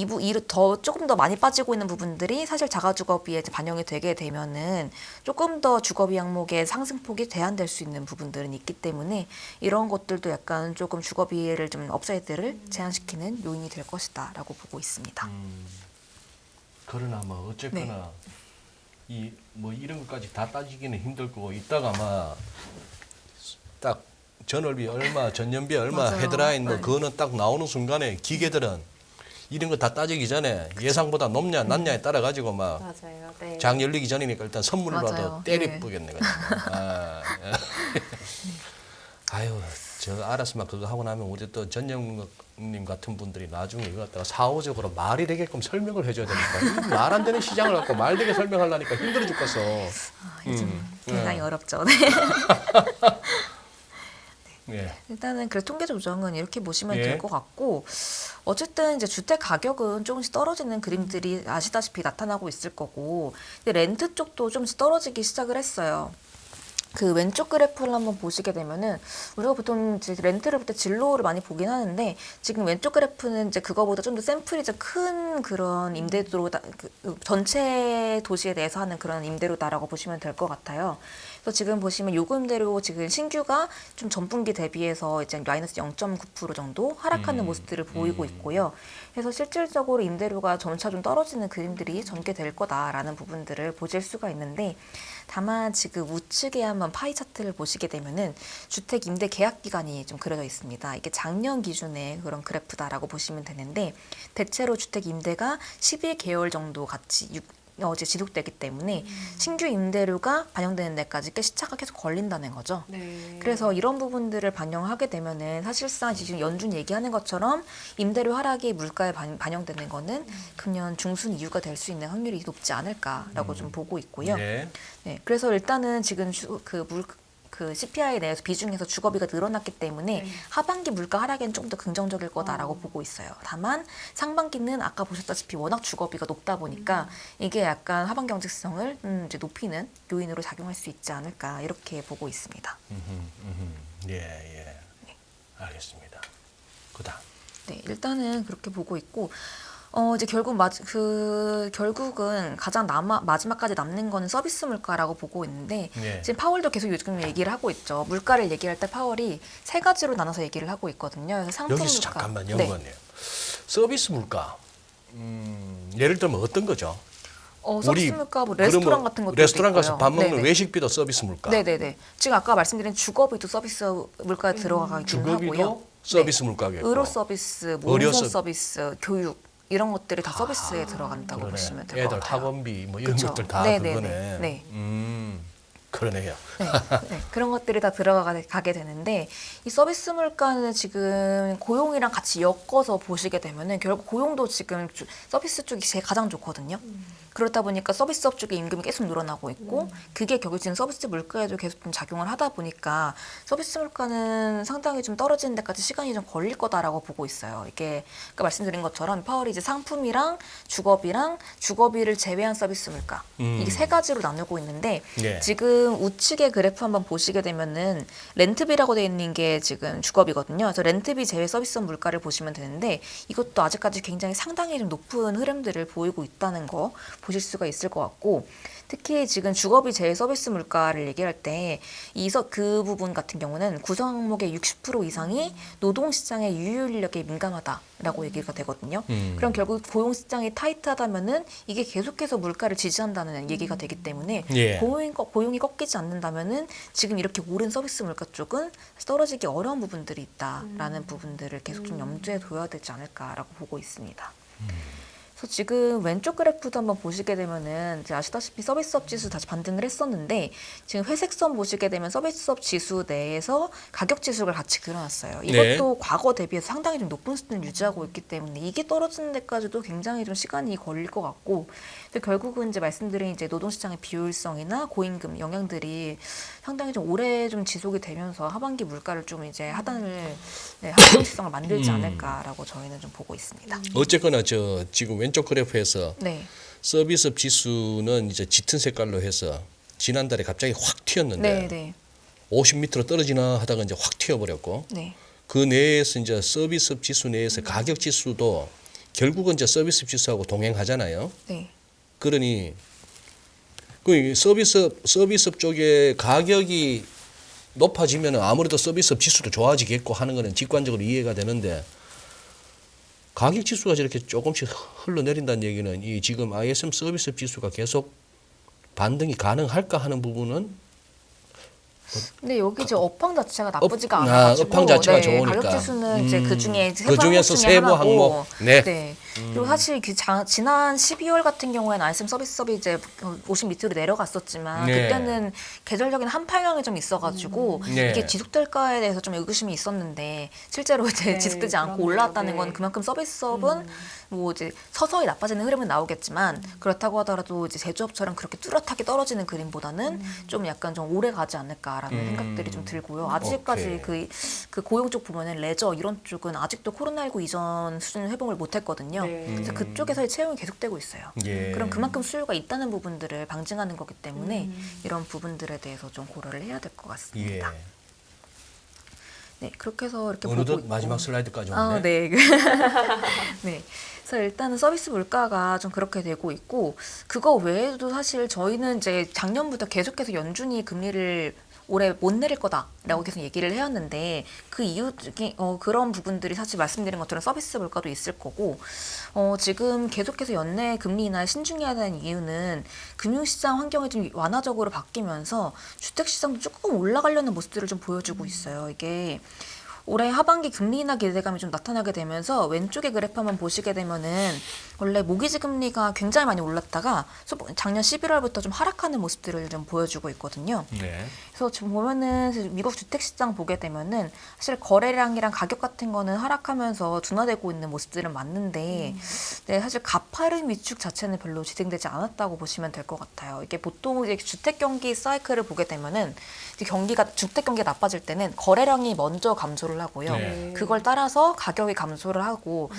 B: 조금 더 많이 빠지고 있는 부분들이 사실 자가주거비에 반영이 되게 되면은 조금 더 주거비 항목의 상승폭이 제한될 수 있는 부분들은 있기 때문에 이런 것들도 약간 조금 주거비를 좀 업사이드를 제한시키는 요인이 될 것이다라고 보고 있습니다.
A: 그러나 뭐 어쨌거나
B: 네.
A: 이 뭐 이런 것까지 다 따지기는 힘들 거고 이따가 아마 딱 전월비 얼마, 전년비 얼마,
B: 맞아요.
A: 헤드라인 뭐
B: 네.
A: 그거는 딱 나오는 순간에 기계들은 이런 거 다 따지기 전에 예상보다 높냐 낮냐에 따라 가지고 막
C: 맞아요. 네.
A: 장 열리기 전이니까 일단 선물로라도
B: 맞아요.
A: 때리
B: 네.
A: 뿌겠네 그냥. 아유 저 알았으면 그거 하고 나면 우리 또 전영님 같은 분들이 나중에 이거 갖다가 사후적으로 말이 되게끔 설명을 해줘야 되니까 말 안 되는 시장을 갖고 말 되게 설명하려니까 힘들어 죽겠어.
B: 요즘 굉장히
A: 네.
B: 어렵죠. 네.
A: 예.
B: 일단은 그래서 통계 조정은 이렇게 보시면
A: 예.
B: 될 것 같고 어쨌든 이제 주택 가격은 조금씩 떨어지는 그림들이 아시다시피 나타나고 있을 거고 근데 렌트 쪽도 좀씩 떨어지기 시작을 했어요. 그 왼쪽 그래프를 한번 보시게 되면은 우리가 보통 이제 렌트를 볼 때 진로를 많이 보긴 하는데 지금 왼쪽 그래프는 이제 그거보다 좀 더 샘플이 좀 큰 그런 임대료다 전체 도시에 대해서 하는 그런 임대료다라고 보시면 될 것 같아요. 그래서 지금 보시면 요금 임대료 지금 신규가 좀 전분기 대비해서 이제 마이너스 0.9% 정도 하락하는 모습들을 보이고 있고요. 그래서 실질적으로 임대료가 점차 좀 떨어지는 그림들이 전개될 거다라는 부분들을 보실 수가 있는데 다만 지금 우측에 한번 파이 차트를 보시게 되면은 주택 임대 계약 기간이 좀 그려져 있습니다. 이게 작년 기준의 그런 그래프다라고 보시면 되는데 대체로 주택 임대가 11개월 정도 같이 이제 지속되기 때문에 신규 임대료가 반영되는 데까지 꽤 시차가 계속 걸린다는 거죠.
C: 네.
B: 그래서 이런 부분들을 반영하게 되면은 사실상 지금 연준 얘기하는 것처럼 임대료 하락이 물가에 반영되는 거는 금년 중순 이유가 될 수 있는 확률이 높지 않을까라고 좀 보고 있고요.
A: 예.
B: 네, 그래서 일단은 지금 그 CPI 내에서 비중에서 주거비가 늘어났기 때문에
C: 네.
B: 하반기 물가 하락엔 좀 더 긍정적일 거다라고 보고 있어요. 다만 상반기는 아까 보셨다시피 워낙 주거비가 높다 보니까 이게 약간 하반 경직성을 이제 높이는 요인으로 작용할 수 있지 않을까 이렇게 보고 있습니다.
A: 예, 예. 알겠습니다. 그다음.
B: 네, 일단은 그렇게 보고 있고 이제 결국은 가장 마지막까지 남는 거는 서비스 물가라고 보고 있는데
A: 예.
B: 지금 파월도 계속 요즘 얘기를 하고 있죠. 물가를 얘기할 때 파월이 세 가지로 나눠서 얘기를 하고 있거든요. 그래서 상품
A: 여기서
B: 물가.
A: 잠깐만
B: 네.
A: 연구원님. 서비스 물가. 예를 들면 어떤 거죠?
B: 서비스 물가, 뭐 레스토랑 같은 것도
A: 레스토랑 가서
B: 있고요.
A: 밥 먹는
B: 네네.
A: 외식비도 서비스 물가.
B: 네네네. 지금 아까 말씀드린 주거비도 서비스 물가에 들어가긴 하고요.
A: 주거비도 서비스 물가겠고.
B: 의료 서비스, 뭐
A: 의료
B: 운송
A: 서-
B: 서비스, 교육 이런 것들이 다 서비스에 들어간다고
A: 그러네.
B: 보시면 될 것
A: 애들
B: 같아요.
A: 학원비 뭐 이런
B: 그쵸.
A: 것들 다
B: 네네네.
A: 그거네.
B: 네.
A: 그러네요.
B: 네, 네, 그런 것들이 다 들어가게 되는데 이 서비스 물가는 지금 고용이랑 같이 엮어서 보시게 되면은 결국 고용도 지금 서비스 쪽이 제일 가장 좋거든요. 그렇다 보니까 서비스업 쪽의 임금이 계속 늘어나고 있고 그게 결국 지금 서비스 물가에도 계속 좀 작용을 하다 보니까 서비스 물가는 상당히 좀 떨어지는 데까지 시간이 좀 걸릴 거다라고 보고 있어요. 이게 아까 말씀드린 것처럼 파월이 이제 상품이랑 주거비를 제외한 서비스 물가 이게 세 가지로 나누고 있는데
A: 예.
B: 지금 우측의 그래프 한번 보시게 되면은 렌트비라고 되어 있는 게 지금 주거비거든요. 그래서 렌트비 제외 서비스 물가를 보시면 되는데 이것도 아직까지 굉장히 상당히 좀 높은 흐름들을 보이고 있다는 거 보실 수가 있을 것 같고 특히 지금 주거비 제외 서비스 물가를 얘기할 때 그 부분 같은 경우는 구성 항목의 60% 이상이 노동시장의 유효 인력에 민감하다라고 얘기가 되거든요. 그럼 결국 고용시장이 타이트하다면은 이게 계속해서 물가를 지지한다는 얘기가 되기 때문에
A: 예.
B: 고용이 꺾이지 않는다면은 지금 이렇게 오른 서비스 물가 쪽은 떨어지기 어려운 부분들이 있다라는 부분들을 계속 좀 염두에 둬야 되지 않을까라고 보고 있습니다. 그래서 지금 왼쪽 그래프도 한번 보시게 되면은 이제 아시다시피 서비스업 지수 다시 반등을 했었는데 지금 회색 선 보시게 되면 서비스업 지수 내에서 가격 지수가 같이 그려놨어요. 이것도 과거 대비해서 상당히 좀 높은 수준을 유지하고 있기 때문에 이게 떨어지는 데까지도 굉장히 좀 시간이 걸릴 것 같고 근데 결국은 이제 말씀드린 이제 노동시장의 비효율성이나 고임금 영향들이 상당히 좀 오래 좀 지속이 되면서 하반기 물가를 좀 이제 하방시성을 만들지 않을까라고 저희는 좀 보고 있습니다.
A: 어쨌거나 지금 왼쪽 그래프에서
B: 네.
A: 서비스업 지수는 이제 짙은 색깔로 해서 지난달에 갑자기 확 튀었는데
B: 네.
A: 50 밑으로 떨어지나 하다가 이제 확 튀어버렸고
B: 네.
A: 그 내에서 이제 서비스업 지수 내에서 가격 지수도 결국은 이제 서비스업 지수하고 동행하잖아요.
B: 네.
A: 그러니 그 서비스업 쪽에 가격이 높아지면 아무래도 서비스업 지수도 좋아지겠고 하는 거는 직관적으로 이해가 되는데 가격 지수가 저렇게 조금씩 흘러내린다는 얘기는 이 지금 ISM 서비스업 지수가 계속 반등이 가능할까 하는 부분은
B: 근데 여기 이제 업황 자체가 나쁘지가 않아가지고
A: 업황 자체가 좋으니까.
B: 가격 지수는 이제 그 중에
A: 그중에서 세부 항목. 네.
B: 그리고 사실 지난 12월 같은 경우에는 ISM 서비스업이 이제 50 밑으로 내려갔었지만
A: 네.
B: 그때는 계절적인 한파경이 좀 있어가지고
A: 네.
B: 이게 지속될까에 대해서 좀 의구심이 있었는데 실제로 이제
C: 네,
B: 지속되지 않고
C: 그럼요.
B: 올라왔다는
C: 네.
B: 건 그만큼 서비스업은 뭐 이제 서서히 나빠지는 흐름은 나오겠지만 그렇다고 하더라도 이제 제조업처럼 그렇게 뚜렷하게 떨어지는 그림보다는 좀 약간 좀 오래 가지 않을까라는 생각들이 좀 들고요. 아직까지 그 고용 쪽 보면은 레저 이런 쪽은 아직도 코로나19 이전 수준 회복을 못했거든요.
C: 네.
B: 그래서 그쪽에서의 채용이 계속되고 있어요.
A: 예.
B: 그럼 그만큼 수요가 있다는 부분들을 방증하는 거기 때문에 이런 부분들에 대해서 좀 고려를 해야 될 것
A: 예.
B: 같습니다. 네, 그렇게 해서 이렇게 보고
A: 어느덧
B: 있고.
A: 마지막 슬라이드까지 왔네.
B: 네. 네. 그래서 일단은 서비스 물가가 좀 그렇게 되고 있고 그거 외에도 사실 저희는 이제 작년부터 계속해서 연준이 금리를 올해 못 내릴 거다라고 계속 얘기를 해왔는데 그 이유 중에 그런 부분들이 사실 말씀드린 것처럼 서비스 물가도 있을 거고 지금 계속해서 연내 금리 인하에 신중해야 되는 이유는 금융시장 환경이 좀 완화적으로 바뀌면서 주택시장도 조금 올라가려는 모습들을 좀 보여주고 있어요. 이게 올해 하반기 금리 인하 기대감이 좀 나타나게 되면서 왼쪽의 그래프 한번 보시게 되면은 원래 모기지 금리가 굉장히 많이 올랐다가 작년 11월부터 좀 하락하는 모습들을 좀 보여주고 있거든요.
A: 네.
B: 그래서 지금 보면은 미국 주택시장 보게 되면은 사실 거래량이랑 가격 같은 거는 하락하면서 둔화되고 있는 모습들은 맞는데 네, 사실 가파른 위축 자체는 별로 진행되지 않았다고 보시면 될 것 같아요. 이게 보통 이제 주택 경기 사이클을 보게 되면은 주택 경기가 나빠질 때는 거래량이 먼저 감소를 하고요.
A: 네.
B: 그걸 따라서 가격이 감소를 하고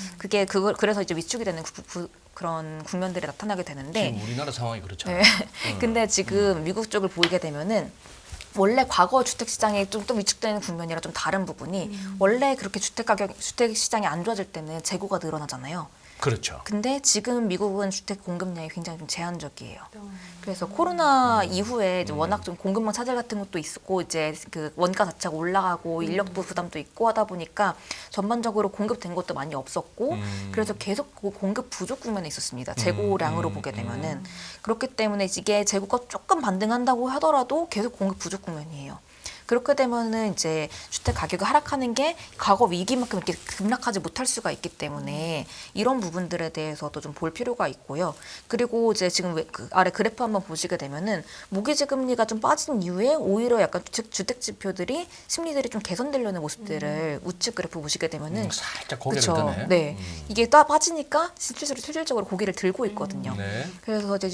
B: 그래서 이제 위축이 되는 그런 국면들이 나타나게 되는데
A: 지금 우리나라 상황이 그렇잖아요.
B: 네. 근데 지금 미국 쪽을 보게 되면은 원래 과거 주택 시장이 좀 또 위축되는 국면이랑 좀 다른 부분이 원래 그렇게 주택 시장이 안 좋아질 때는 재고가 늘어나잖아요.
A: 그렇죠.
B: 근데 지금 미국은 주택 공급량이 굉장히 좀 제한적이에요. 그래서 코로나 이후에 이제 워낙 좀 공급망 차질 같은 것도 있었고 이제 그 원가 자체가 올라가고 인력도 부담도 있고 하다 보니까 전반적으로 공급된 것도 많이 없었고 그래서 계속 공급 부족 국면에 있었습니다. 재고량으로 보게 되면은 그렇기 때문에 이게 재고가 조금 반등한다고 하더라도 계속 공급 부족 국면이에요. 그렇게 되면은 이제 주택 가격이 하락하는 게 과거 위기만큼 이렇게 급락하지 못할 수가 있기 때문에 이런 부분들에 대해서도 좀 볼 필요가 있고요. 그리고 이제 지금 그 아래 그래프 한번 보시게 되면은 모기지 금리가 좀 빠진 이후에 오히려 약간 주택 지표들이 심리들이 좀 개선되려는 모습들을 우측 그래프 보시게 되면은
A: 살짝 고개를
B: 그쵸.
A: 드네.
B: 네. 이게 딱 빠지니까 실질적으로 고개를 들고 있거든요.
A: 네.
B: 그래서 이제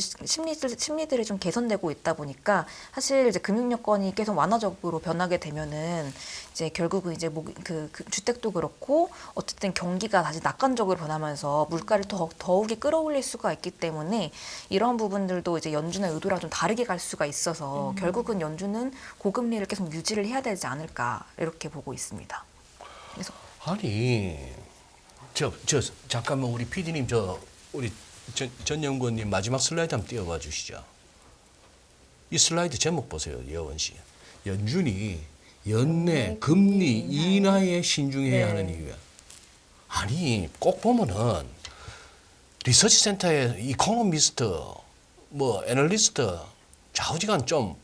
B: 심리들이 좀 개선되고 있다 보니까 사실 이제 금융 여건이 계속 완화적으로 변하게 되면은 이제 결국은 이제 그 주택도 그렇고 어쨌든 경기가 다시 낙관적으로 변하면서 물가를 더욱이 끌어올릴 수가 있기 때문에 이런 부분들도 이제 연준의 의도랑 좀 다르게 갈 수가 있어서 결국은 연준은 고금리를 계속 유지를 해야 되지 않을까 이렇게 보고 있습니다. 그래서
A: 아니 저 잠깐만 우리 PD님 우리 전 연구원님 마지막 슬라이드 한번 띄워봐 주시죠. 이 슬라이드 제목 보세요, 예원 씨. 연준이 연내 금리 인하에 신중해야 하는 이유야. 아니 꼭 보면은 리서치 센터의 이코노미스트 뭐 애널리스트 좌우지간 좀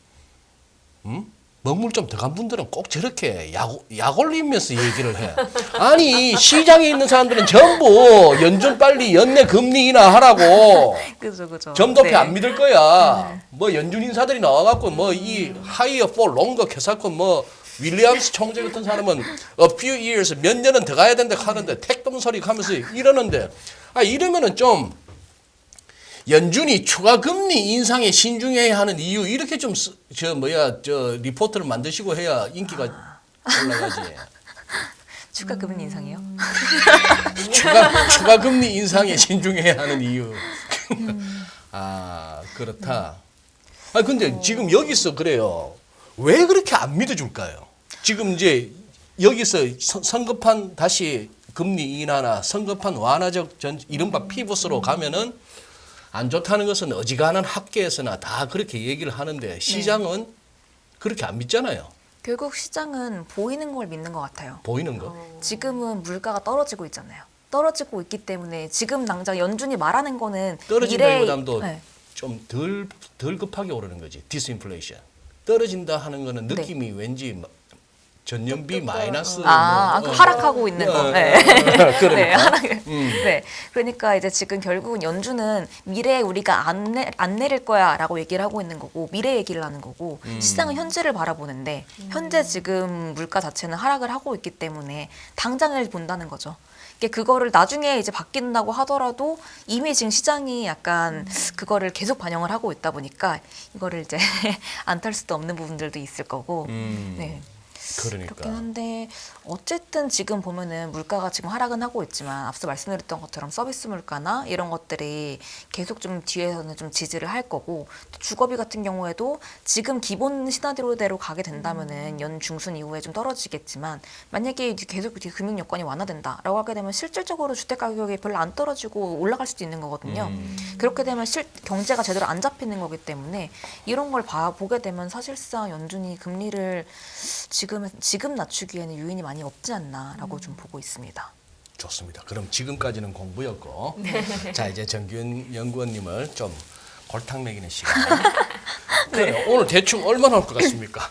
A: 먹물 좀 들어간 분들은 꼭 저렇게 약 올리면서 얘기를 해. 아니 시장에 있는 사람들은 전부 연준 빨리 연내 금리 인하하라고.
B: 그죠.
A: 점도표 안 믿을 거야. 뭐 연준 인사들이 나와갖고 뭐 이 하이어 for longer 개사건 뭐 윌리엄스 총재 같은 사람은 a few years 몇 년은 더 가야 된다 하는데 택동 소리 하면서 이러는데 이러면은 좀 연준이 추가 금리 인상에 신중해야 하는 이유 이렇게 좀 리포트를 만드시고 해야 인기가 올라가지.
B: 추가 금리 인상이요?
A: 추가 금리 인상에 신중해야 하는 이유. 그렇다. 근데 지금 여기서 그래요. 왜 그렇게 안 믿어줄까요? 지금 이제 여기서 성급한 다시 금리 인하나 성급한 완화적 이른바 피벗으로 가면은 안 좋다는 것은 어지간한 학계에서나 다 그렇게 얘기를 하는데 시장은 그렇게 안 믿잖아요.
B: 결국 시장은 보이는 걸 믿는 것 같아요.
A: 보이는 거.
B: 지금은 물가가 떨어지고 있잖아요. 떨어지고 있기 때문에 지금 당장 연준이 말하는 거는
A: 떨어진다기보다도 좀 덜 급하게 오르는 거지. 디스인플레이션. 떨어진다 하는 거는 느낌이 왠지 전년비 마이너스
B: 하락하고 있는 거.
A: 그러니까.
B: 네. 그러니까 이제 지금 결국은 연준은 미래에 우리가 안 내릴 거야라고 얘기를 하고 있는 거고 미래 얘기를 하는 거고 시장은 현재를 바라보는데 현재 지금 물가 자체는 하락을 하고 있기 때문에 당장을 본다는 거죠. 그거를 나중에 이제 바뀐다고 하더라도 이미 지금 시장이 약간 그거를 계속 반영을 하고 있다 보니까 이거를 이제 안 탈 수도 없는 부분들도 있을 거고. 네.
A: 그러니까.
B: 그렇긴 한데 어쨌든 지금 보면은 물가가 지금 하락은 하고 있지만 앞서 말씀드렸던 것처럼 서비스 물가나 이런 것들이 계속 좀 뒤에서는 좀 지지를 할 거고 주거비 같은 경우에도 지금 기본 시나리오대로 가게 된다면은 연 중순 이후에 좀 떨어지겠지만 만약에 계속 금융 여건이 완화된다라고 하게 되면 실질적으로 주택 가격이 별로 안 떨어지고 올라갈 수도 있는 거거든요. 그렇게 되면 경제가 제대로 안 잡히는 거기 때문에 이런 걸 보게 되면 사실상 연준이 금리를 지금 낮추기에는 요인이 많이 없지 않나라고 좀 보고 있습니다.
A: 좋습니다. 그럼 지금까지는 공부였고 자 이제 정규현 연구원님을 좀 골탕 먹이는 시간. 그래, 오늘 대충 얼마 나올 것 같습니까?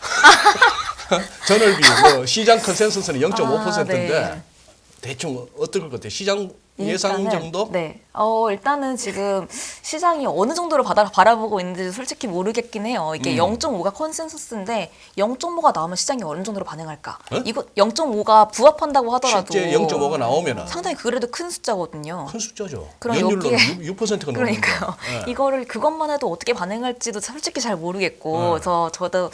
A: 전월비 시장 컨센서스는 0.5%인데 대충 어떨 것 같아요? 시장 예상 정도?
B: 네. 일단은 지금 시장이 어느 정도로 바라보고 있는지 솔직히 모르겠긴 해요. 이게 0.5가 컨센서스인데 0.5가 나오면 시장이 어느 정도로 반응할까? 이거 0.5가 부합한다고 하더라도
A: 실제 0.5가 나오면은
B: 상당히 그래도 큰 숫자거든요.
A: 큰 숫자죠.
B: 그럼
A: 연율로
B: 여기에
A: 6%가 넘는데.
B: 그러니까요. 이거를 그것만 해도 어떻게 반응할지도 솔직히 잘 모르겠고, 그래서 저도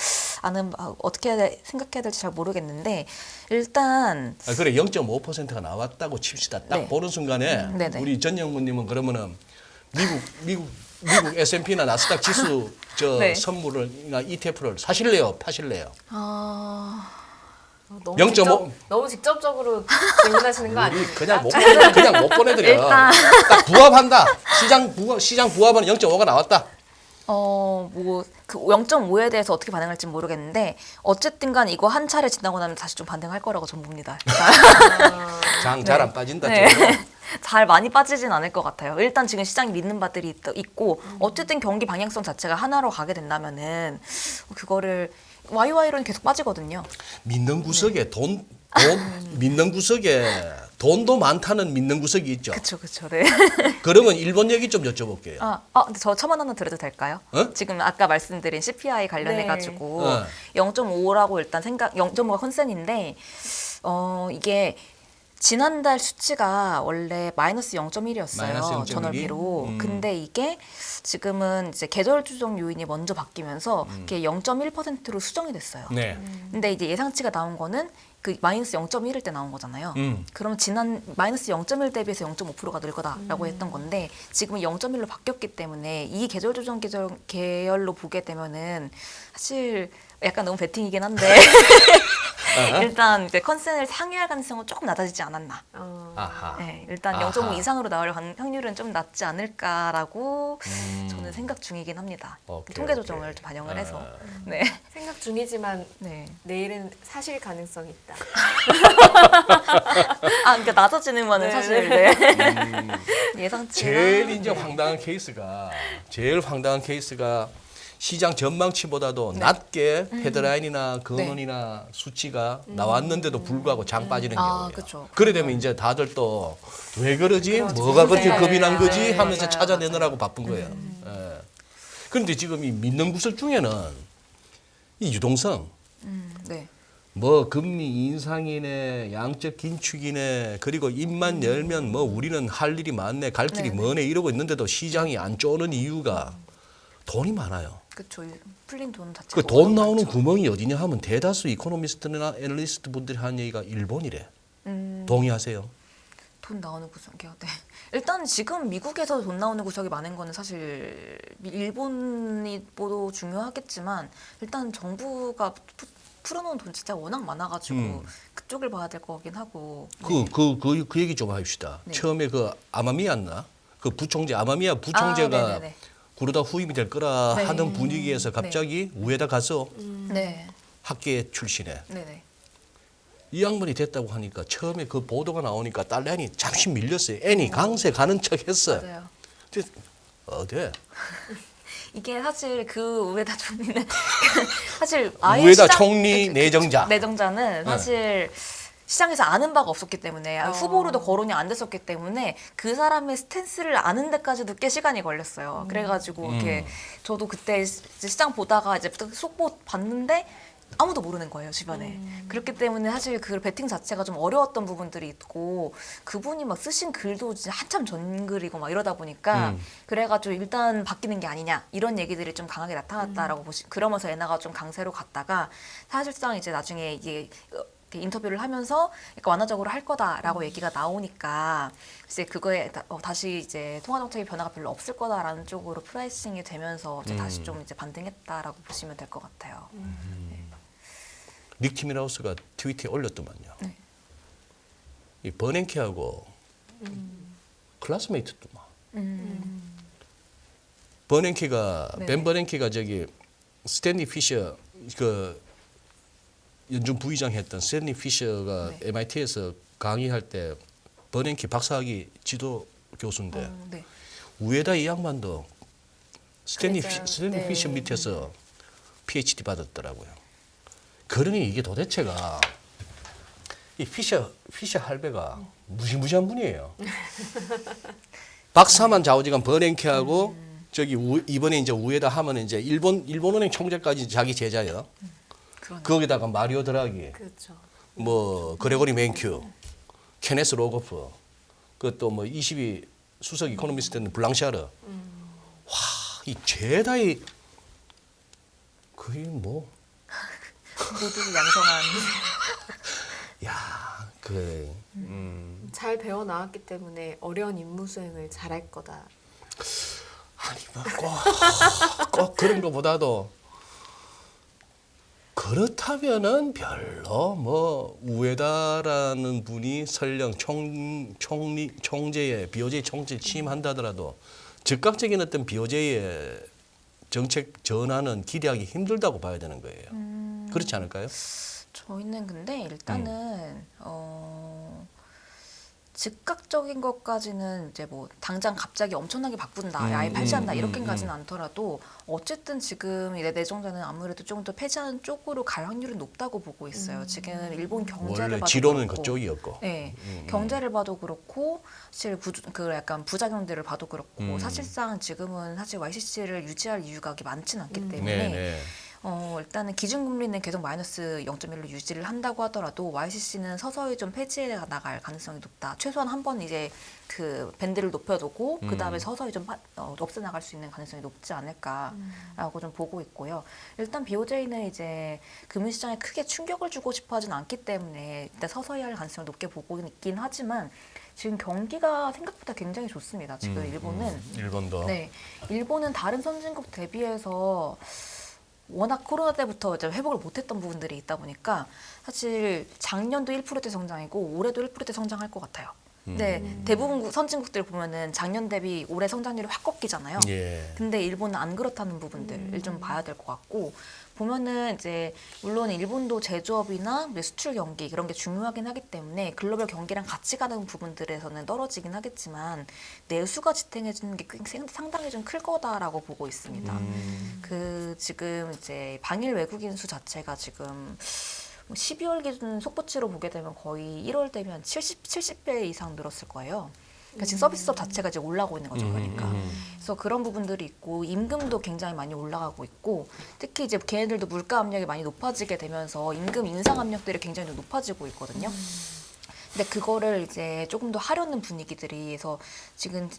B: 어떻게 생각해야 될지 잘 모르겠는데 일단
A: 그래 0.5%가 나왔다고 칩시다. 딱 보는 순간에
B: 네네.
A: 우리 전 연구님은 그러면은 미국 S&P나 나스닥 지수 선물을나 ETF를 사실래요, 파실래요?
C: 너무
A: 0.5.
C: 너무 직접적으로 질문하시는 거 아니에요?
A: 그냥 못 보내드려.
B: 일단
A: 딱 부합한다. 시장 부합은 0.5가 나왔다.
B: 그 0.5에 대해서 어떻게 반응할지 모르겠는데 어쨌든간 이거 한 차례 지나고 나면 다시 좀 반등할 거라고 전 봅니다.
A: 장 잘 안 빠진다.
B: 네. 잘 많이 빠지진 않을 것 같아요. 일단 지금 시장이 믿는 바들이 있고 어쨌든 경기 방향성 자체가 하나로 가게 된다면은 그거를 YY로는 계속 빠지거든요.
A: 믿는 구석에 돈 믿는 구석에 돈도 많다는 믿는 구석이 있죠.
B: 그쵸, 네.
A: 그러면 일본 얘기 좀 여쭤볼게요.
B: 근데 저 첨언 하나 드려도 될까요?
A: 어?
B: 지금 아까 말씀드린 CPI 관련해가지고
A: 네.
B: 0.5라고 일단 0.5가 컨센인데, 이게 지난달 수치가 원래 마이너스 0.1이었어요.
A: 마이너스 0.1 이?
B: 전월비로. 근데 이게 지금은 이제 계절 조정 요인이 먼저 바뀌면서 그게 0.1%로 수정이 됐어요.
A: 네.
B: 근데 이제 예상치가 나온 거는 그 마이너스 0.1일 때 나온 거잖아요. 그러면 지난 마이너스 0.1 대비해서 0.5%가 늘 거다라고 했던 건데 지금은 0.1로 바뀌었기 때문에 이 계절 조정 계열로 보게 되면은 사실 약간 너무 베팅이긴 한데 일단 이제 컨센을 상회할 가능성은 조금 낮아지지 않았나.
A: 아하.
B: 네, 일단
A: 아하.
B: 0.5 이상으로 나올 확률은 좀 낮지 않을까라고 저는 생각 중이긴 합니다.
A: 오케이,
B: 통계
A: 오케이.
B: 조정을 좀 반영을 해서. 네.
C: 생각 중이지만
B: 네.
C: 내일은 사실 가능성이 있다.
B: 그러니까 낮아지는 거는
C: 네.
B: 사실 네. 예상치.
A: 제일 이제 황당한 케이스가 시장 전망치보다도 낮게 헤드라인이나 근원이나 수치가 나왔는데도 불구하고 장 빠지는 경우예요.
B: 그쵸.
A: 그래 되면 이제 다들 또 왜 그러지?
C: 그렇죠.
A: 뭐가 그렇게
C: 무슨
A: 겁이 난 거지?
C: 네,
A: 하면서
C: 맞아요,
A: 찾아내느라고 바쁜 거예요. 예. 그런데 지금 이 믿는 구설 중에는 이 유동성,
B: 네.
A: 뭐 금리 인상이네, 양적 긴축이네, 그리고 입만 열면 뭐 우리는 할 일이 많네, 갈 길이
B: 네네.
A: 머네 이러고 있는데도 시장이 안 쪼는 이유가 돈이 많아요.
B: 그쵸. 풀린 돈 자체가
A: 그 돈
B: 워낙
A: 나오는
B: 많죠.
A: 구멍이 어디냐 하면 대다수 이코노미스트나 애널리스트 분들이 하는 얘기가 일본이래. 동의하세요?
B: 돈 나오는 구석이요. 네. 일단 지금 미국에서 돈 나오는 구석이 많은 거는 사실 일본이 뭐 중요하겠지만 일단 정부가 풀어놓은 돈 진짜 워낙 많아가지고 그쪽을 봐야 될 거긴 하고. 네.
A: 그 얘기 좀 합시다.
B: 네.
A: 처음에 그 아마미였나? 그 아마미야 부총재가
B: 네네네.
A: 그러다 후임이 될 거라
B: 네.
A: 하던 분위기에서 갑자기 우에다 가서
B: 네.
A: 학계 출신에
B: 네네.
A: 이 양반이 됐다고 하니까 처음에 그 보도가 나오니까 달러엔이 잠시 밀렸어요. 엔이 강세 가는 척 했어요.
B: 맞아요.
A: 근데 어때?
B: 이게 사실 그 우에다 총리는 사실 아예
A: 우에다
B: 시장-
A: 총리 내정자.
B: 내정자는 사실 시장에서 아는 바가 없었기 때문에 후보로도 거론이 안 됐었기 때문에 그 사람의 스탠스를 아는 데까지도 꽤 시간이 걸렸어요. 그래가지고 이렇게 저도 그때 이제 시장 보다가 이제 속보 봤는데 아무도 모르는 거예요 주변에. 그렇기 때문에 사실 그 배팅 자체가 좀 어려웠던 부분들이 있고 그분이 막 쓰신 글도 진짜 한참 전 글이고 막 이러다 보니까 그래가지고 일단 바뀌는 게 아니냐 이런 얘기들이 좀 강하게 나타났다라고 그러면서 엔화가 좀 강세로 갔다가 사실상 이제 나중에 이게 이렇게 인터뷰를 하면서 약간 완화적으로 할 거다라고 얘기가 나오니까 이제 그거에 다시 이제 통화 정책의 변화가 별로 없을 거다라는 쪽으로 프라이싱이 되면서 이제 다시 좀 이제 반등했다라고 보시면 될 것 같아요.
A: 닉 티밀하우스가 트위터에 올렸더만요.
B: 네.
A: 이 버냉키하고 클래스메이트더만. 버냉키가
B: 네.
A: 벤 버냉키가 저기 스탠리 피셔 그 연준 부의장 했던 스탠리 피셔가
B: 네.
A: MIT에서 강의할 때 버냉키 박사학위 지도 교수인데
B: 네.
A: 우에다 이 양반도 스탠리
C: 그러니까요.
A: 네. 피셔 밑에서 PhD 받았더라고요. 그러니 이게 도대체가 이 피셔 할배가 무시무시한 분이에요. 박사만 좌우지간 버냉키하고 저기 이번에 이제 우에다 하면 이제 일본은행 총재까지 자기 제자예요. 거기다가 마리오 드라기,
C: 그렇죠.
A: 뭐 그레고리 맨큐, 케네스 로거프, 그것도 뭐 22 수석 이코노미스트는 블랑샤르. 와, 이 죄다이 거의 뭐
B: 모두 양성한.
A: 야, 그래.
C: 잘 배워 나왔기 때문에 어려운 임무 수행을 잘할 거다.
A: 아니 꼭 그런 것보다도 그렇다면은 별로 뭐 우에다라는 분이 설령 총재의 BOJ 총재 취임한다더라도 즉각적인 어떤 BOJ의 정책 전환은 기대하기 힘들다고 봐야 되는 거예요. 그렇지 않을까요?
B: 저희는 근데 일단은 즉각적인 것까지는 이제 뭐 당장 갑자기 엄청나게 바꾼다, 아예 폐지한다 이렇게까지는 않더라도 어쨌든 지금 이 내정자는 아무래도 좀 더 폐지하는 쪽으로 갈 확률이 높다고 보고 있어요. 지금 일본 경제를
A: 원래
B: 봐도
A: 지론은
B: 그렇고,
A: 그쪽이었고.
B: 네, 경제를 봐도 그렇고 사실 그 약간 부작용들을 봐도 그렇고 사실상 지금은 사실 YCC를 유지할 이유가 그렇게 많지는 않기 때문에.
A: 네네.
B: 일단은 기준금리는 계속 마이너스 0.1로 유지를 한다고 하더라도 YCC는 서서히 좀 폐지해 나갈 가능성이 높다. 최소한 한 번 이제 그 밴드를 높여두고 그 다음에 서서히 좀 없애 나갈 수 있는 가능성이 높지 않을까라고 좀 보고 있고요. 일단 BOJ는 이제 금융시장에 크게 충격을 주고 싶어하진 않기 때문에 일단 서서히 할 가능성을 높게 보고 있긴 하지만 지금 경기가 생각보다 굉장히 좋습니다. 지금 일본은
A: 일본도.
B: 네, 일본은 다른 선진국 대비해서 워낙 코로나 때부터 이제 회복을 못했던 부분들이 있다 보니까 사실 작년도 1%대 성장이고 올해도 1%대 성장할 것 같아요. 근데 대부분 선진국들 보면은 작년 대비 올해 성장률이 확 꺾이잖아요.
A: 예.
B: 근데 일본은 안 그렇다는 부분들을 좀 봐야 될 것 같고 보면은 이제 물론 일본도 제조업이나 수출 경기 이런 게 중요하긴 하기 때문에 글로벌 경기랑 같이 가는 부분들에서는 떨어지긴 하겠지만 내수가 지탱해주는 게 상당히 좀 클 거다라고 보고 있습니다. 그 지금 이제 방일 외국인 수 자체가 지금 12월 기준 속보치로 보게 되면 거의 1월 되면 70배 이상 늘었을 거예요. 그러니까 지금 서비스업 자체가 이제 올라가고 있는 거죠. 그러니까. 그래서 그런 부분들이 있고 임금도 굉장히 많이 올라가고 있고 특히 이제 걔네들도 물가 압력이 많이 높아지게 되면서 임금 인상 압력들이 굉장히 높아지고 있거든요. 근데 그거를 이제 조금 더 하려는 분위기들이 해서 지금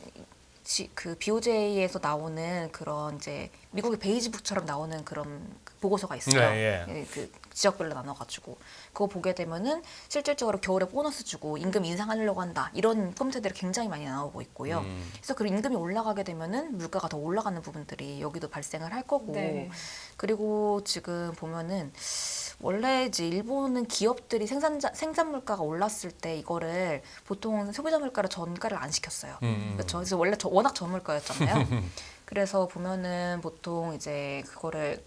B: 그 BOJ에서 나오는 그런 이제 미국의 베이지북처럼 나오는 그런 보고서가 있어요.
A: 네,
B: 그 지역별로 나눠가지고 그거 보게 되면은 실질적으로 겨울에 보너스 주고 임금 인상하려고 한다 이런 포인트들이 굉장히 많이 나오고 있고요. 그래서 그 임금이 올라가게 되면은 물가가 더 올라가는 부분들이 여기도 발생을 할 거고
C: 네.
B: 그리고 지금 보면은 원래 이제 일본은 기업들이 생산 물가가 올랐을 때 이거를 보통 소비자 물가를 전가를 안 시켰어요. 그렇죠. 그래서 원래 워낙 저물가였잖아요. 그래서 보면은 보통 이제 그거를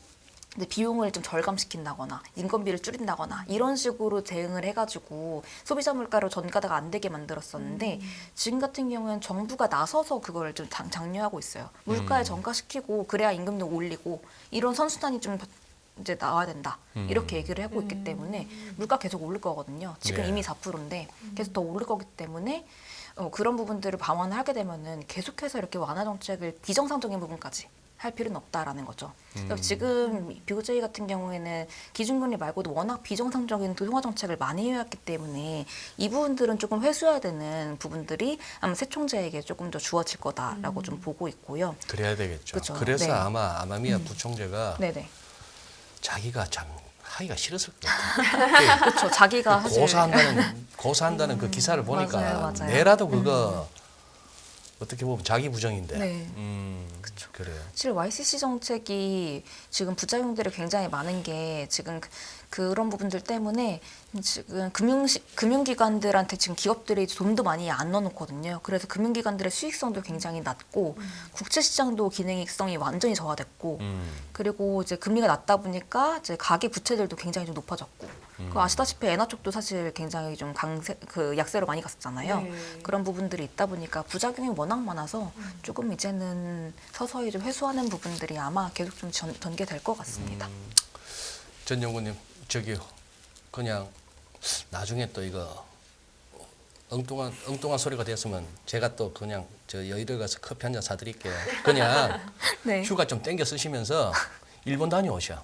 B: 이제 비용을 좀 절감시킨다거나 인건비를 줄인다거나 이런 식으로 대응을 해가지고 소비자 물가로 전가가 안 되게 만들었었는데 지금 같은 경우는 정부가 나서서 그걸 좀 장려하고 있어요. 물가에 전가시키고 그래야 임금도 올리고 이런 선순환이 좀 이제 나와야 된다 이렇게 얘기를 하고 있기 때문에 물가 계속 오를 거거든요. 지금
A: 네.
B: 이미 4%인데 계속 더 오를 거기 때문에 그런 부분들을 방어를 하게 되면은 계속해서 이렇게 완화 정책을 비정상적인 부분까지 할 필요는 없다라는 거죠. 그래서 지금 BOJ 같은 경우에는 기준금리 말고도 워낙 비정상적인 통화 정책을 많이 해왔기 때문에 이 부분들은 조금 회수해야 되는 부분들이 아마 새 총재에게 조금 더 주어질 거다라고 좀 보고 있고요.
A: 그래야 되겠죠.
B: 그쵸.
A: 그래서
B: 네.
A: 아마 아마미야 부총재가
B: 네네.
A: 자기가 참 하기가 싫었을 것 같아요.
B: 그렇죠. 자기가 사실
A: 고사한다는 그 기사를 보니까
B: 맞아요.
A: 내라도 그거 어떻게 보면 자기 부정인데.
B: 네.
A: 그래요.
B: 사실 YCC 정책이 지금 부작용들이 굉장히 많은 게 지금 그런 부분들 때문에 지금 금융기관들한테 지금 기업들이 돈도 많이 안 넣어놓거든요. 그래서 금융기관들의 수익성도 굉장히 낮고 국채시장도 기능성이 완전히 저하됐고 그리고 이제 금리가 낮다 보니까 이제 가계 부채들도 굉장히 좀 높아졌고 그 아시다시피 엔화 쪽도 사실 굉장히 좀 약세로 많이 갔었잖아요.
C: 네.
B: 그런 부분들이 있다 보니까 부작용이 워낙 많아서 조금 이제는 서서히 좀 회수하는 부분들이 아마 계속 좀 전개될 것 같습니다.
A: 전 연구님 저기 그냥 나중에 또 이거 엉뚱한 소리가 됐으면 제가 또 그냥 저 여의도 가서 커피 한 잔 사드릴게요. 그냥
B: 네.
A: 휴가 좀 땡겨 쓰시면서 일본 다녀오셔.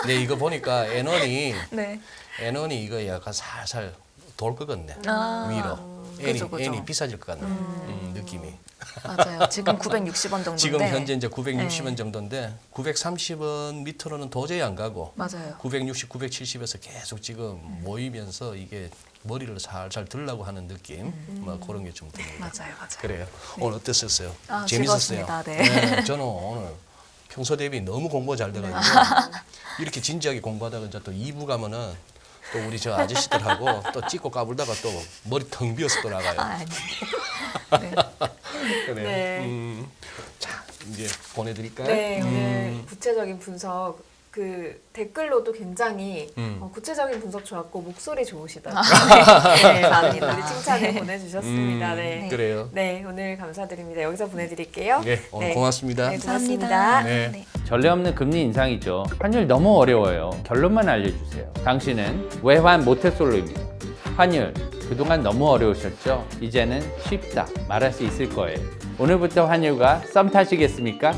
A: 네 이거 보니까
B: 네.
A: N1이 이거 약간 살살 돌 것 같네. 위로.
B: 그죠.
A: N이 비싸질 것 같네. 느낌이.
B: 맞아요. 지금 960원 정도인데.
A: 지금 현재 이제 960원
B: 네.
A: 정도인데 930원 밑으로는 도저히 안 가고
B: 맞아요.
A: 960, 970에서 계속 지금 모이면서 이게 머리를 살살 들라고 하는 느낌 뭐 그런 게 좀 듭니다.
B: 맞아요.
A: 그래요. 오늘 어땠었어요?
B: 아,
A: 재밌었어요.
B: 즐거웠습니다. 네.
A: 저는 오늘 평소 대비 너무 공부가 잘 돼가지고 이렇게 진지하게 공부하다가 이제 또 2부 가면은 또 우리 저 아저씨들하고 또 찍고 까불다가 또 머리 텅 비어서 또 나가요.
B: 아니. 네.
A: 그래요.
C: 네.
A: 자 이제 보내드릴까요?
C: 네, 오늘 구체적인 분석 그 댓글로도 굉장히 구체적인 분석 좋았고 목소리 좋으시다고
B: 네, 감사합니다.
C: 우리 칭찬을 보내주셨습니다. 네.
A: 그래요.
C: 네, 오늘 감사드립니다. 여기서 보내드릴게요.
A: 네, 오늘 고맙습니다.
C: 네,
B: 감사합니다.
C: 고맙습니다.
A: 네.
D: 전례 없는 금리 인상이죠. 환율 너무 어려워요. 결론만 알려주세요. 당신은 외환 모태솔로입니다. 환율 그동안 너무 어려우셨죠? 이제는 쉽다 말할 수 있을 거예요. 오늘부터 환율과 썸 타시겠습니까?